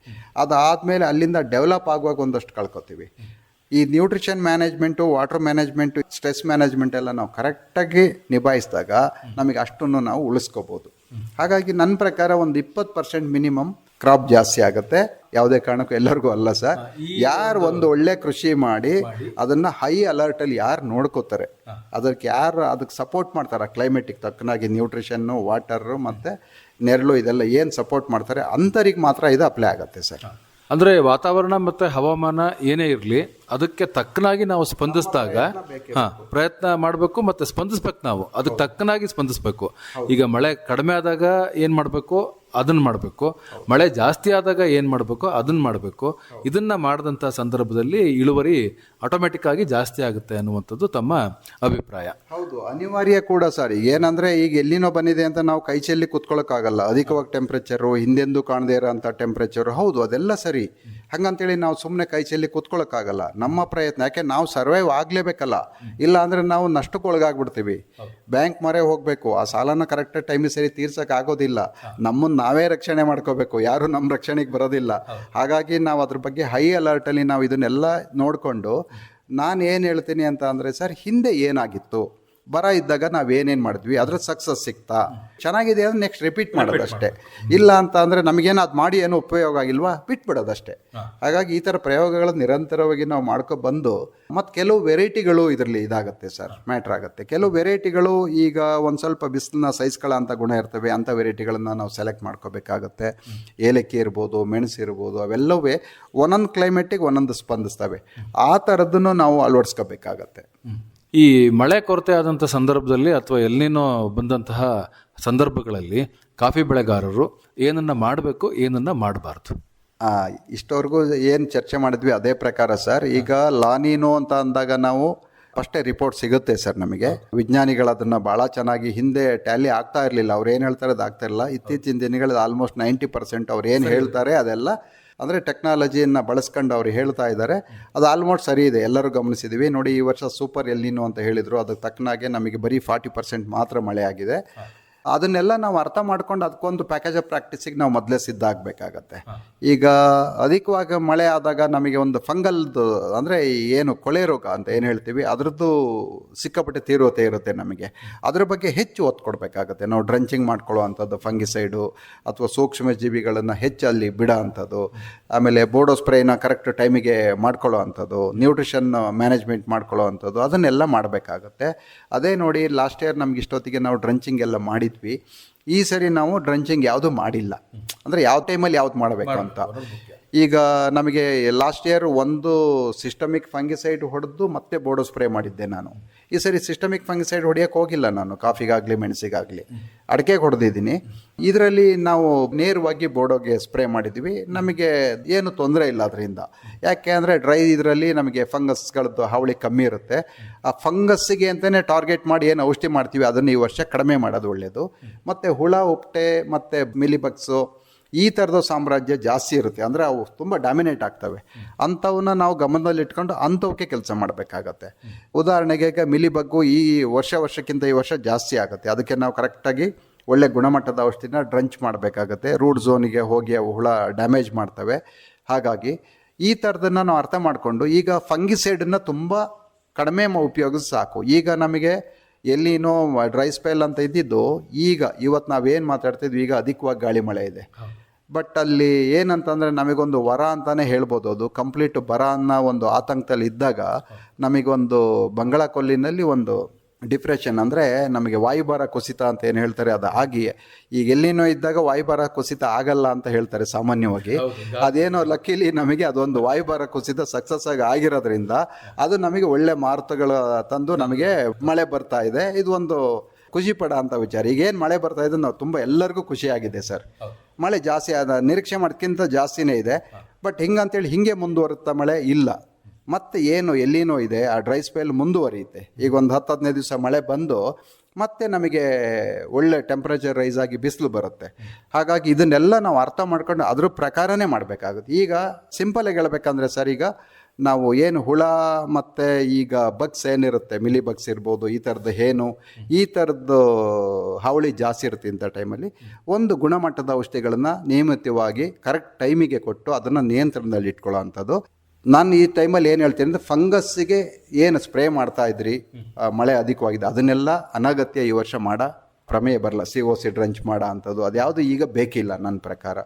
ಅದಾದಮೇಲೆ ಅಲ್ಲಿಂದ ಡೆವಲಪ್ ಆಗುವಾಗ ಒಂದಷ್ಟು ಕಳ್ಕೊತೀವಿ. ಈ nutrition management, water management, stress management ಎಲ್ಲ ನಾವು ಕರೆಕ್ಟಾಗಿ ನಿಭಾಯಿಸಿದಾಗ ನಮಗೆ ಅಷ್ಟನ್ನು ನಾವು ಉಳಿಸ್ಕೋಬೋದು. ಹಾಗಾಗಿ ನನ್ನ ಪ್ರಕಾರ ಒಂದು 20% ಮಿನಿಮಮ್ ಕ್ರಾಪ್ ಜಾಸ್ತಿ ಆಗುತ್ತೆ. ಯಾವುದೇ ಕಾರಣಕ್ಕೂ ಎಲ್ಲರಿಗೂ ಅಲ್ಲ ಸರ್. ಯಾರು ಒಂದು ಒಳ್ಳೆ ಕೃಷಿ ಮಾಡಿ ಅದನ್ನು ಹೈ ಅಲರ್ಟಲ್ಲಿ ಯಾರು ನೋಡ್ಕೋತಾರೆ, ಅದಕ್ಕೆ ಸಪೋರ್ಟ್ ಮಾಡ್ತಾರೆ, ಕ್ಲೈಮೇಟಿಗೆ ತಕ್ಕನಾಗಿ ನ್ಯೂಟ್ರಿಷನ್ನು, ವಾಟರು ಮತ್ತು ನೆರಳು ಇದೆಲ್ಲ ಏನು ಸಪೋರ್ಟ್ ಮಾಡ್ತಾರೆ ಅಂಥವ್ರಿಗೆ ಮಾತ್ರ ಇದು ಅಪ್ಲೈ ಆಗುತ್ತೆ ಸರ್. ಅಂದರೆ ವಾತಾವರಣ ಮತ್ತು ಹವಾಮಾನ ಏನೇ ಇರಲಿ ಅದಕ್ಕೆ ತಕ್ಕನಾಗಿ ನಾವು ಸ್ಪಂದಿಸಿದಾಗ ಪ್ರಯತ್ನ ಮಾಡಬೇಕು ಮತ್ತು ಸ್ಪಂದಿಸ್ಬೇಕು. ನಾವು ಅದಕ್ಕೆ ತಕ್ಕನಾಗಿ ಸ್ಪಂದಿಸಬೇಕು. ಈಗ ಮಳೆ ಕಡಿಮೆ ಆದಾಗ ಏನು ಮಾಡಬೇಕು ಅದನ್ನು ಮಾಡಬೇಕು, ಮಳೆ ಜಾಸ್ತಿ ಆದಾಗ ಏನು ಮಾಡಬೇಕು ಅದನ್ನು ಮಾಡಬೇಕು. ಇದನ್ನು ಮಾಡಿದಂಥ ಸಂದರ್ಭದಲ್ಲಿ ಇಳುವರಿ ಆಟೋಮೆಟಿಕ್ ಆಗಿ ಜಾಸ್ತಿ ಆಗುತ್ತೆ ಅನ್ನುವಂಥದ್ದು ತಮ್ಮ ಅಭಿಪ್ರಾಯ. ಹೌದು, ಅನಿವಾರ್ಯ ಕೂಡ ಸರ್. ಏನಂದರೆ ಈಗ ಎಲ್ಲಿನೋ ಬಂದಿದೆ ಅಂತ ನಾವು ಕೈ ಚೆಲ್ಲಿ ಕೂತ್ಕೊಳ್ಳೋಕ್ಕಾಗಲ್ಲ. ಅಧಿಕವಾಗಿ ಟೆಂಪ್ರೇಚರು, ಹಿಂದೆಂದೂ ಕಾಣದೇ ಇರೋಂಥ ಟೆಂಪ್ರೇಚರು, ಹೌದು ಅದೆಲ್ಲ ಸರಿ. ಹಾಗಂತೇಳಿ ನಾವು ಸುಮ್ಮನೆ ಕೈ ಚೆಲ್ಲಿ ಕೂತ್ಕೊಳ್ಳೋಕ್ಕಾಗಲ್ಲ. ನಮ್ಮ ಪ್ರಯತ್ನ, ಯಾಕೆ ನಾವು ಸರ್ವೈವ್ ಆಗಲೇಬೇಕಲ್ಲ, ಇಲ್ಲ ಅಂದರೆ ನಾವು ನಷ್ಟಕ್ಕೆ ಒಳಗಾಗ್ಬಿಡ್ತೀವಿ. ಬ್ಯಾಂಕ್ ಮೊರೆ ಹೋಗಬೇಕು, ಆ ಸಾಲನ ಕರೆಕ್ಟಾಗಿ ಟೈಮಿಗೆ ಸರಿ ತೀರ್ಸೋಕೆ ಆಗೋದಿಲ್ಲ. ನಮ್ಮನ್ನು ನಾವೇ ರಕ್ಷಣೆ ಮಾಡ್ಕೋಬೇಕು, ಯಾರು ನಮ್ಮ ರಕ್ಷಣೆಗೆ ಬರೋದಿಲ್ಲ. ಹಾಗಾಗಿ ನಾವು ಅದ್ರ ಬಗ್ಗೆ ಹೈ ಅಲರ್ಟಲ್ಲಿ ನಾವು ಇದನ್ನೆಲ್ಲ ನೋಡಿಕೊಂಡು ನಾನು ಏನು ಹೇಳ್ತೀನಿ ಅಂತ ಅಂದರೆ ಸರ್, ಹಿಂದೆ ಏನಾಗಿತ್ತು, ಬರ ಇದ್ದಾಗ ನಾವೇನೇನು ಮಾಡಿದ್ವಿ, ಅದ್ರ ಸಕ್ಸಸ್ ಸಿಗ್ತಾ ಚೆನ್ನಾಗಿದೆ ಅಂದರೆ ನೆಕ್ಸ್ಟ್ ರಿಪೀಟ್ ಮಾಡೋದಷ್ಟೇ. ಇಲ್ಲ ಅಂತ ಅಂದರೆ ನಮಗೇನು ಅದು ಮಾಡಿ ಏನೂ ಉಪಯೋಗ ಆಗಿಲ್ವಾ, ಬಿಟ್ಬಿಡೋದಷ್ಟೇ. ಹಾಗಾಗಿ ಈ ಥರ ಪ್ರಯೋಗಗಳು ನಿರಂತರವಾಗಿ ನಾವು ಮಾಡ್ಕೊಬಂದು ಮತ್ತು ಕೆಲವು ವೆರೈಟಿಗಳು ಇದರಲ್ಲಿ ಇದಾಗುತ್ತೆ ಸರ್, ಮ್ಯಾಟ್ರ್ ಆಗುತ್ತೆ. ಕೆಲವು ವೆರೈಟಿಗಳು ಈಗ ಒಂದು ಸ್ವಲ್ಪ ಬಿಸಿಲನ್ನ ಸಹಿಸ್ಕೊಳ್ಳೋ ಗುಣ ಇರ್ತವೆ, ಅಂಥ ವೆರೈಟಿಗಳನ್ನು ನಾವು ಸೆಲೆಕ್ಟ್ ಮಾಡ್ಕೋಬೇಕಾಗತ್ತೆ. ಏಲಕ್ಕಿ ಇರ್ಬೋದು, ಮೆಣಸು ಇರ್ಬೋದು, ಅವೆಲ್ಲವೇ ಒಂದೊಂದು ಕ್ಲೈಮೇಟಿಗೆ ಒಂದೊಂದು ಸ್ಪಂದಿಸ್ತವೆ. ಆ ಥರದ್ದನ್ನು ನಾವು ಅಳವಡಿಸ್ಕೋಬೇಕಾಗತ್ತೆ. ಈ ಮಳೆ ಕೊರತೆ ಆದಂಥ ಸಂದರ್ಭದಲ್ಲಿ ಅಥವಾ ಎಲ್ಲಿನೋ ಬಂದಂತಹ ಸಂದರ್ಭಗಳಲ್ಲಿ ಕಾಫಿ ಬೆಳೆಗಾರರು ಏನನ್ನ ಮಾಡಬೇಕು, ಏನನ್ನ ಮಾಡಬಾರ್ದು? ಇಷ್ಟವರೆಗೂ ಏನು ಚರ್ಚೆ ಮಾಡಿದ್ವಿ ಅದೇ ಪ್ರಕಾರ ಸರ್. ಈಗ ಲಾನಿನೋ ಅಂತ ಅಂದಾಗ ನಾವು ಫಸ್ಟೇ ರಿಪೋರ್ಟ್ ಸಿಗುತ್ತೆ ಸರ್ ನಮಗೆ. ವಿಜ್ಞಾನಿಗಳು ಅದನ್ನು ಭಾಳ ಚೆನ್ನಾಗಿ ಹಿಂದೆ ಟ್ಯಾಲಿ ಆಗ್ತಾ ಇರಲಿಲ್ಲ, ಅವ್ರು ಏನು ಹೇಳ್ತಾರೆ ಅದು ಆಗ್ತಾ ಇರಲಿಲ್ಲ. ಇತ್ತೀಚಿನ ದಿನಗಳಲ್ಲಿ ಆಲ್ಮೋಸ್ಟ್ 90% ಅವ್ರು ಏನು ಹೇಳ್ತಾರೆ ಅದೆಲ್ಲ ಅಂದರೆ ಟೆಕ್ನಾಲಜಿಯನ್ನು ಬಳಸ್ಕೊಂಡು ಅವ್ರು ಹೇಳ್ತಾ ಇದ್ದಾರೆ. ಅದು ಆಲ್ಮೋಸ್ಟ್ ಸರಿ ಇದೆ, ಎಲ್ಲರೂ ಗಮನಿಸಿದ್ದೀವಿ. ನೋಡಿ, ಈ ವರ್ಷ ಸೂಪರ್ ಎಲ್ನಿನೋ ಅಂತ ಹೇಳಿದರು, ಅದಕ್ಕೆ ತಕ್ಕನಾಗೆ ನಮಗೆ ಬರೀ 40% ಮಾತ್ರ ಮಳೆ ಆಗಿದೆ. ಅದನ್ನೆಲ್ಲ ನಾವು ಅರ್ಥ ಮಾಡ್ಕೊಂಡು ಅದಕ್ಕೊಂದು ಪ್ಯಾಕೇಜ್ ಆಫ್ ಪ್ರಾಕ್ಟೀಸಿಗೆ ನಾವು ಮೊದಲೇ ಸಿದ್ಧ ಆಗಬೇಕಾಗತ್ತೆ. ಈಗ ಅಧಿಕವಾಗಿ ಮಳೆ ಆದಾಗ ನಮಗೆ ಒಂದು ಫಂಗಲ್ದು ಅಂದರೆ ಏನು ಕೊಳೆ ರೋಗ ಅಂತ ಏನು ಹೇಳ್ತೀವಿ, ಅದರದ್ದು ಸಿಕ್ಕಾಪಟ್ಟೆ ತೀವ್ರತೆ ಇರುತ್ತೆ. ನಮಗೆ ಅದ್ರ ಬಗ್ಗೆ ಹೆಚ್ಚು ಒತ್ತು ಕೊಡಬೇಕಾಗತ್ತೆ. ನಾವು ಡ್ರಂಚಿಂಗ್ ಮಾಡ್ಕೊಳ್ಳೋ ಅಂಥದ್ದು, ಫಂಗಿಸೈಡು ಅಥವಾ ಸೂಕ್ಷ್ಮ ಜೀವಿಗಳನ್ನು ಹೆಚ್ಚು ಅಲ್ಲಿ ಬಿಡೋ ಅಂಥದ್ದು, ಆಮೇಲೆ ಬೋಡೋ ಸ್ಪ್ರೇನ ಕರೆಕ್ಟ್ ಟೈಮಿಗೆ ಮಾಡ್ಕೊಳ್ಳೋ ಅಂಥದ್ದು, ನ್ಯೂಟ್ರಿಷನ್ ಮ್ಯಾನೇಜ್ಮೆಂಟ್ ಮಾಡ್ಕೊಳ್ಳೋ ಅಂಥದ್ದು, ಅದನ್ನೆಲ್ಲ ಮಾಡಬೇಕಾಗತ್ತೆ. ಅದೇ ನೋಡಿ, ಲಾಸ್ಟ್ ಇಯರ್ ನಮ್ಗೆ ಇಷ್ಟೊತ್ತಿಗೆ ನಾವು ಡ್ರಂಚಿಂಗ್ ಎಲ್ಲ ಮಾಡಿದ್ವಿ. ಈ ಸರಿ ನಾವು ಡ್ರಂಚಿಂಗ್ ಯಾವುದು ಮಾಡಿಲ್ಲ, ಅಂದರೆ ಯಾವ ಟೈಮಲ್ಲಿ ಯಾವ್ದು ಮಾಡಬೇಕು ಅಂತ. ಈಗ ನಮಗೆ ಲಾಸ್ಟ್ ಇಯರ್ ಒಂದು ಸಿಸ್ಟಮಿಕ್ ಫಂಗಿಸೈಡ್ ಹೊಡೆದು ಮತ್ತೆ ಬೋಡೋ ಸ್ಪ್ರೇ ಮಾಡಿದ್ದೆ ನಾನು. ಈ ಸರಿ ಸಿಸ್ಟಮಿಕ್ ಫಂಗಿಸೈಡ್ ಹೊಡೆಯೋಕ್ಕೆ ಹೋಗಿಲ್ಲ ನಾನು, ಕಾಫಿಗಾಗಲಿ ಮೆಣಸಿಗಾಗಲಿ, ಅಡಿಕೆಗೆ ಹೊಡೆದಿದ್ದೀನಿ. ಇದರಲ್ಲಿ ನಾವು ನೇರವಾಗಿ ಬೋಡೋಗೆ ಸ್ಪ್ರೇ ಮಾಡಿದ್ವಿ. ನಮಗೆ ಏನು ತೊಂದರೆ ಇಲ್ಲ ಅದರಿಂದ. ಯಾಕೆ ಅಂದರೆ ಡ್ರೈ ಇದರಲ್ಲಿ ನಮಗೆ ಫಂಗಸ್ಗಳದ್ದು ಹಾವಳಿ ಕಮ್ಮಿ ಇರುತ್ತೆ. ಆ ಫಂಗಸ್ಸಿಗೆ ಅಂತಲೇ ಟಾರ್ಗೆಟ್ ಮಾಡಿ ಏನು ಔಷಧಿ ಮಾಡ್ತೀವಿ ಅದನ್ನು ಈ ವರ್ಷ ಕಡಿಮೆ ಮಾಡೋದು ಒಳ್ಳೆಯದು. ಮತ್ತು ಹುಳ ಉಪ್ಟೆ ಮತ್ತು ಮಿಲಿಬಗ್ಸು ಈ ಥರದ ಸಾಮ್ರಾಜ್ಯ ಜಾಸ್ತಿ ಇರುತ್ತೆ, ಅಂದರೆ ಅವು ತುಂಬ ಡಾಮಿನೇಟ್ ಆಗ್ತವೆ. ಅಂಥವನ್ನ ನಾವು ಗಮನದಲ್ಲಿ ಇಟ್ಕೊಂಡು ಅಂಥವಕ್ಕೆ ಕೆಲಸ ಮಾಡಬೇಕಾಗತ್ತೆ. ಉದಾಹರಣೆಗೆ ಈಗ ಮಿಲಿಬಗ್ಗು ಈ ವರ್ಷಕ್ಕಿಂತ ಈ ವರ್ಷ ಜಾಸ್ತಿ ಆಗುತ್ತೆ. ಅದಕ್ಕೆ ನಾವು ಕರೆಕ್ಟಾಗಿ ಒಳ್ಳೆ ಗುಣಮಟ್ಟದ ಔಷಧಿನ ಡ್ರಂಚ್ ಮಾಡಬೇಕಾಗತ್ತೆ. ರೂಟ್ ಝೋನಿಗೆ ಹೋಗಿ ಅವು ಹುಳ ಡ್ಯಾಮೇಜ್ ಮಾಡ್ತವೆ. ಹಾಗಾಗಿ ಈ ಥರದನ್ನು ನಾವು ಅರ್ಥ ಮಾಡಿಕೊಂಡು ಈಗ ಫಂಗಿಸೈಡನ್ನು ತುಂಬ ಕಡಿಮೆ ಉಪಯೋಗಿಸಿ ಸಾಕು. ಈಗ ನಮಗೆ ಎಲ್ಲಿನೋ ಡ್ರೈ ಸ್ಪೆಲ್ ಅಂತ ಇದ್ದಿದ್ದು, ಈಗ ಇವತ್ತು ನಾವೇನು ಮಾತಾಡ್ತಿದ್ವಿ, ಈಗ ಅಧಿಕವಾಗಿ ಗಾಳಿ ಮಳೆ ಇದೆ. ಬಟ್ ಅಲ್ಲಿ ಏನಂತಂದರೆ ನಮಗೊಂದು ವರ ಅಂತಲೇ ಹೇಳ್ಬೋದು. ಅದು ಕಂಪ್ಲೀಟ್ ಬರ ಅನ್ನೋ ಒಂದು ಆತಂಕದಲ್ಲಿ ಇದ್ದಾಗ ನಮಗೊಂದು ಬಂಗಾಳ ಕೊಲ್ಲಿನಲ್ಲಿ ಒಂದು ಡಿಪ್ರೆಷನ್, ಅಂದರೆ ನಮಗೆ ವಾಯುಭಾರ ಕುಸಿತ ಅಂತ ಏನು ಹೇಳ್ತಾರೆ ಅದು ಆಗಿ, ಈಗ ಎಲ್ಲಿನೋ ಇದ್ದಾಗ ವಾಯುಭಾರ ಕುಸಿತ ಆಗಲ್ಲ ಅಂತ ಹೇಳ್ತಾರೆ ಸಾಮಾನ್ಯವಾಗಿ. ಅದೇನೋ ಲಕ್ಕಿಲಿ ನಮಗೆ ಅದೊಂದು ವಾಯುಭಾರ ಕುಸಿತ ಸಕ್ಸಸ್ ಆಗಿ ಆಗಿರೋದ್ರಿಂದ ಅದು ನಮಗೆ ಒಳ್ಳೆ ಮಾರುತಗಳು ತಂದು ನಮಗೆ ಮಳೆ ಬರ್ತಾ ಇದೆ. ಇದು ಒಂದು ಖುಷಿ ಪಡೋ ಅಂಥ ವಿಚಾರ. ಈಗೇನು ಮಳೆ ಬರ್ತಾ ಇದೆ ನಾವು ತುಂಬ ಎಲ್ಲರಿಗೂ ಖುಷಿಯಾಗಿದೆ ಸರ್. ಮಳೆ ಜಾಸ್ತಿ ಆದ ನಿರೀಕ್ಷೆ ಮಾಡೋದಕ್ಕಿಂತ ಜಾಸ್ತಿನೇ ಇದೆ. ಬಟ್ ಹಿಂಗಂತೇಳಿ ಹಿಂಗೆ ಮುಂದುವರುತ್ತಾ ಮಳೆ ಇಲ್ಲ. ಮತ್ತು ಏನು ಎಲ್ಲಿನೋ ಇದೆ ಆ ಡ್ರೈ ಸ್ಪೆಲ್ ಮುಂದುವರಿಯುತ್ತೆ. ಈಗ ಒಂದು 10-15 ದಿವಸ ಮಳೆ ಬಂದು ಮತ್ತೆ ನಮಗೆ ಒಳ್ಳೆ ಟೆಂಪ್ರೇಚರ್ ರೈಸ್ ಆಗಿ ಬಿಸಿಲು ಬರುತ್ತೆ. ಹಾಗಾಗಿ ಇದನ್ನೆಲ್ಲ ನಾವು ಅರ್ಥ ಮಾಡ್ಕೊಂಡು ಅದ್ರ ಪ್ರಕಾರನೇ ಮಾಡಬೇಕಾಗುತ್ತೆ. ಈಗ ಸಿಂಪಲಾಗಿ ಹೇಳ್ಬೇಕಂದ್ರೆ ಸರ್, ಈಗ ನಾವು ಏನು ಹುಳ ಮತ್ತು ಈಗ ಬಗ್ಸ್ ಏನಿರುತ್ತೆ, ಮಿಲಿ ಬಗ್ಸ್ ಇರ್ಬೋದು, ಈ ಥರದ್ದು ಈ ಥರದ್ದು ಹಾವಳಿ ಜಾಸ್ತಿ ಇರುತ್ತೆ. ಇಂಥ ಟೈಮಲ್ಲಿ ಒಂದು ಗುಣಮಟ್ಟದ ಔಷಧಿಗಳನ್ನು ನಿಯಮಿತವಾಗಿ ಕರೆಕ್ಟ್ ಟೈಮಿಗೆ ಕೊಟ್ಟು ಅದನ್ನು ನಿಯಂತ್ರಣದಲ್ಲಿ ಇಟ್ಕೊಳ್ಳೋ ಅಂಥದ್ದು. ನಾನು ಈ ಟೈಮಲ್ಲಿ ಏನು ಹೇಳ್ತೀನಿ ಅಂದರೆ, ಫಂಗಸ್ಸಿಗೆ ಏನು ಸ್ಪ್ರೇ ಮಾಡ್ತಾ ಇದ್ರಿ, ಮಳೆ ಅಧಿಕವಾಗಿದೆ, ಅದನ್ನೆಲ್ಲ ಅನಗತ್ಯ ಈ ವರ್ಷ ಪ್ರಮೇಯ ಬರಲ್ಲ. COC ಡ್ರಂಚ್ ಮಾಡೋ ಅಂಥದ್ದು ಅದ್ಯಾವುದು ಈಗ ಬೇಕಿಲ್ಲ ನನ್ನ ಪ್ರಕಾರ.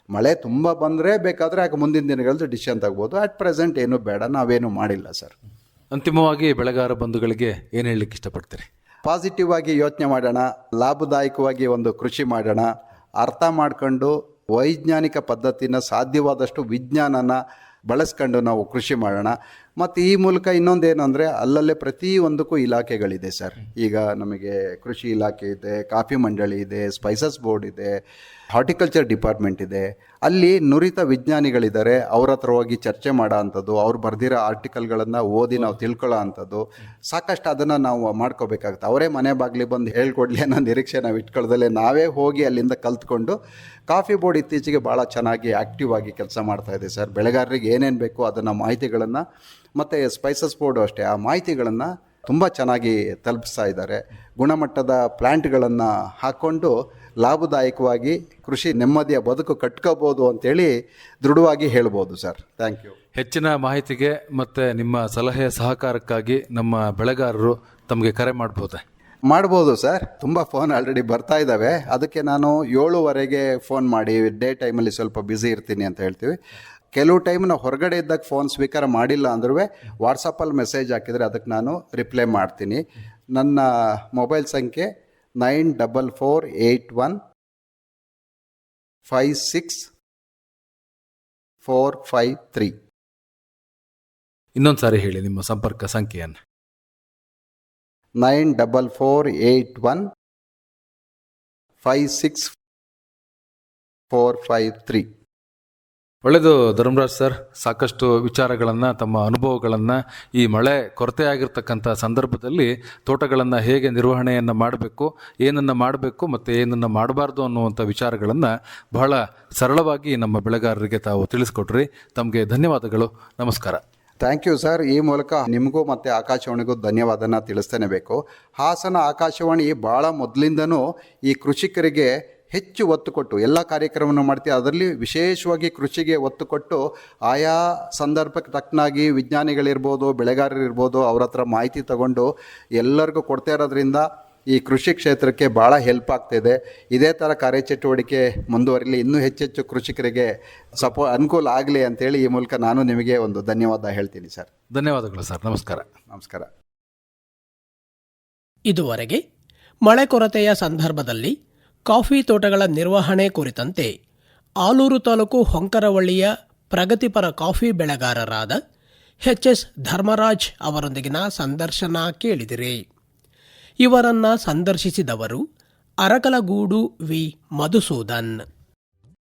ಮಳೆ ತುಂಬ ಬಂದರೆ ಬೇಕಾದರೆ ಆಗ ಮುಂದಿನ ದಿನಗಳದ್ದು ಡಿಸಿಷನ್ ತಗ್ಬೋದು. ಅಟ್ ಪ್ರೆಸೆಂಟ್ ಏನೂ ಬೇಡ, ನಾವೇನು ಮಾಡಿಲ್ಲ ಸರ್. ಅಂತಿಮವಾಗಿ ಬೆಳೆಗಾರ ಬಂಧುಗಳಿಗೆ ಏನು ಹೇಳಲಿಕ್ಕೆ ಇಷ್ಟಪಡ್ತೀರಿ? ಪಾಸಿಟಿವ್ ಆಗಿ ಯೋಚನೆ ಮಾಡೋಣ, ಲಾಭದಾಯಕವಾಗಿ ಒಂದು ಕೃಷಿ ಮಾಡೋಣ, ಅರ್ಥ ಮಾಡ್ಕೊಂಡು ವೈಜ್ಞಾನಿಕ ಪದ್ಧತಿನ ಸಾಧ್ಯವಾದಷ್ಟು ವಿಜ್ಞಾನನ ಬಳಸ್ಕೊಂಡು ನಾವು ಕೃಷಿ ಮಾಡೋಣ. ಮತ್ತು ಈ ಮೂಲಕ ಇನ್ನೊಂದೇನು ಅಂದರೆ, ಅಲ್ಲಲ್ಲೇ ಪ್ರತಿಯೊಂದಕ್ಕೂ ಇಲಾಖೆಗಳಿದೆ ಸರ್. ಈಗ ನಮಗೆ ಕೃಷಿ ಇಲಾಖೆ ಇದೆ, ಕಾಫಿ ಮಂಡಳಿ ಇದೆ, ಸ್ಪೈಸಸ್ ಬೋರ್ಡ್ ಇದೆ, ಹಾರ್ಟಿಕಲ್ಚರ್ ಡಿಪಾರ್ಟ್ಮೆಂಟ್ ಇದೆ. ಅಲ್ಲಿ ನುರಿತ ವಿಜ್ಞಾನಿಗಳಿದ್ದಾರೆ. ಅವ್ರ ಹತ್ರ ಹೋಗಿ ಚರ್ಚೆ ಮಾಡೋ ಅಂಥದ್ದು, ಅವ್ರು ಬರೆದಿರೋ ಆರ್ಟಿಕಲ್ಗಳನ್ನು ಓದಿ ನಾವು ತಿಳ್ಕೊಳ್ಳೋ ಅಂಥದ್ದು ಸಾಕಷ್ಟು ಅದನ್ನು ನಾವು ಮಾಡ್ಕೋಬೇಕಾಗುತ್ತೆ. ಅವರೇ ಮನೆ ಬಾಗಿಲಿಗೆ ಬಂದು ಹೇಳ್ಕೊಡ್ಲಿ ಅನ್ನೋ ನಿರೀಕ್ಷೆ ನಾವು ಇಟ್ಕೊಳ್ದಲ್ಲೇ ನಾವೇ ಹೋಗಿ ಅಲ್ಲಿಂದ ಕಲ್ತ್ಕೊಂಡು, ಕಾಫಿ ಬೋರ್ಡ್ ಇತ್ತೀಚೆಗೆ ಭಾಳ ಚೆನ್ನಾಗಿ ಆ್ಯಕ್ಟಿವ್ ಆಗಿ ಕೆಲಸ ಮಾಡ್ತಾಯಿದೆ ಸರ್. ಬೆಳೆಗಾರರಿಗೆ ಏನೇನು ಬೇಕು ಅದನ್ನು ಮಾಹಿತಿಗಳನ್ನು, ಮತ್ತು ಸ್ಪೈಸಸ್ ಬೋರ್ಡು ಅಷ್ಟೇ, ಆ ಮಾಹಿತಿಗಳನ್ನು ತುಂಬ ಚೆನ್ನಾಗಿ ತಲುಪಿಸ್ತಾ ಇದ್ದಾರೆ. ಗುಣಮಟ್ಟದ ಪ್ಲ್ಯಾಂಟ್ಗಳನ್ನು ಹಾಕ್ಕೊಂಡು ಲಾಭದಾಯಕವಾಗಿ ಕೃಷಿ ನೆಮ್ಮದಿಯ ಬದುಕು ಕಟ್ಕೋಬೋದು ಅಂತೇಳಿ ದೃಢವಾಗಿ ಹೇಳ್ಬೋದು ಸರ್. Thank you. ಹೆಚ್ಚಿನ ಮಾಹಿತಿಗೆ ಮತ್ತು ನಿಮ್ಮ ಸಲಹೆ ಸಹಕಾರಕ್ಕಾಗಿ ನಮ್ಮ ಬೆಳೆಗಾರರು ತಮಗೆ ಕರೆ ಮಾಡ್ಬೋದು ಸರ್. ತುಂಬ ಫೋನ್ ಆಲ್ರೆಡಿ ಬರ್ತಾ ಇದ್ದಾವೆ. ಅದಕ್ಕೆ ನಾನು 7:15 ಫೋನ್ ಮಾಡಿ, ಡೇ ಟೈಮಲ್ಲಿ ಸ್ವಲ್ಪ ಬ್ಯುಸಿ ಇರ್ತೀನಿ ಅಂತ ಹೇಳ್ತೀವಿ. ಕೆಲವು ಟೈಮ್ ನಾವು ಹೊರಗಡೆ ಇದ್ದಾಗ ಫೋನ್ ಸ್ವೀಕಾರ ಮಾಡಿಲ್ಲ ಅಂದ್ರೂ ವಾಟ್ಸಪ್ಪಲ್ಲಿ ಮೆಸೇಜ್ ಹಾಕಿದರೆ ಅದಕ್ಕೆ ನಾನು ರಿಪ್ಲೈ ಮಾಡ್ತೀನಿ. ನನ್ನ ಮೊಬೈಲ್ ಸಂಖ್ಯೆ 9481565453. ಇನ್ನೊಂದು ಸಾರಿ ಹೇಳಿ ನಿಮ್ಮ ಸಂಪರ್ಕ ಸಂಖ್ಯೆಯನ್ನು. 9481565453. ಒಳ್ಳೆಯದು ಧರ್ಮರಾಜ್ ಸರ್, ಸಾಕಷ್ಟು ವಿಚಾರಗಳನ್ನು, ತಮ್ಮ ಅನುಭವಗಳನ್ನು, ಈ ಮಳೆ ಕೊರತೆ ಆಗಿರ್ತಕ್ಕಂಥ ಸಂದರ್ಭದಲ್ಲಿ ತೋಟಗಳನ್ನು ಹೇಗೆ ನಿರ್ವಹಣೆಯನ್ನು ಮಾಡಬೇಕು, ಏನನ್ನು ಮಾಡಬೇಕು ಮತ್ತು ಏನನ್ನು ಮಾಡಬಾರ್ದು ಅನ್ನುವಂಥ ವಿಚಾರಗಳನ್ನು ಬಹಳ ಸರಳವಾಗಿ ನಮ್ಮ ಬೆಳೆಗಾರರಿಗೆ ತಾವು ತಿಳಿಸ್ಕೊಟ್ರಿ. ತಮಗೆ ಧನ್ಯವಾದಗಳು. ನಮಸ್ಕಾರ. Thank you sir. ಈ ಮೂಲಕ ನಿಮಗೂ ಮತ್ತು ಆಕಾಶವಾಣಿಗೂ ಧನ್ಯವಾದನ ತಿಳಿಸ್ತೇನೆ ಬೇಕು. ಹಾಸನ ಆಕಾಶವಾಣಿ ಭಾಳ ಮೊದಲಿಂದನೂ ಈ ಕೃಷಿಕರಿಗೆ ಹೆಚ್ಚು ಒತ್ತು ಕೊಟ್ಟು ಎಲ್ಲ ಕಾರ್ಯಕ್ರಮವನ್ನು ಮಾಡ್ತೀವಿ. ಅದರಲ್ಲಿ ವಿಶೇಷವಾಗಿ ಕೃಷಿಗೆ ಒತ್ತು ಕೊಟ್ಟು ಆಯಾ ಸಂದರ್ಭಕ್ಕೆ ತಕ್ಕನಾಗಿ ವಿಜ್ಞಾನಿಗಳಿರ್ಬೋದು, ಬೆಳೆಗಾರರಿರ್ಬೋದು, ಅವ್ರ ಹತ್ರ ಮಾಹಿತಿ ತಗೊಂಡು ಎಲ್ಲರಿಗೂ ಕೊಡ್ತಾ ಇರೋದ್ರಿಂದ ಈ ಕೃಷಿ ಕ್ಷೇತ್ರಕ್ಕೆ ಭಾಳ ಹೆಲ್ಪ್ ಆಗ್ತಾಯಿದೆ. ಇದೇ ಥರ ಕಾರ್ಯಚಟುವಟಿಕೆ ಮುಂದುವರಿಲಿ, ಇನ್ನೂ ಹೆಚ್ಚೆಚ್ಚು ಕೃಷಿಕರಿಗೆ ಅನುಕೂಲ ಆಗಲಿ ಅಂತೇಳಿ ಈ ಮೂಲಕ ನಾನು ನಿಮಗೆ ಒಂದು ಧನ್ಯವಾದ ಹೇಳ್ತೀನಿ ಸರ್. ಧನ್ಯವಾದಗಳು ಸರ್. ನಮಸ್ಕಾರ. ನಮಸ್ಕಾರ. ಇದುವರೆಗೆ ಮಳೆ ಕೊರತೆಯ ಸಂದರ್ಭದಲ್ಲಿ ಕಾಫಿ ತೋಟಗಳ ನಿರ್ವಹಣೆ ಕುರಿತಂತೆ ಆಲೂರು ತಾಲೂಕು ಹೊಂಕರವಳ್ಳಿಯ ಪ್ರಗತಿಪರ ಕಾಫಿ ಬೆಳೆಗಾರರಾದ ಎಚ್ ಧರ್ಮರಾಜ್ ಅವರೊಂದಿಗಿನ ಸಂದರ್ಶನ ಕೇಳಿದಿರಿ. ಇವರನ್ನ ಸಂದರ್ಶಿಸಿದವರು ಅರಕಲಗೂಡು ವಿ ಮಧುಸೂದನ್.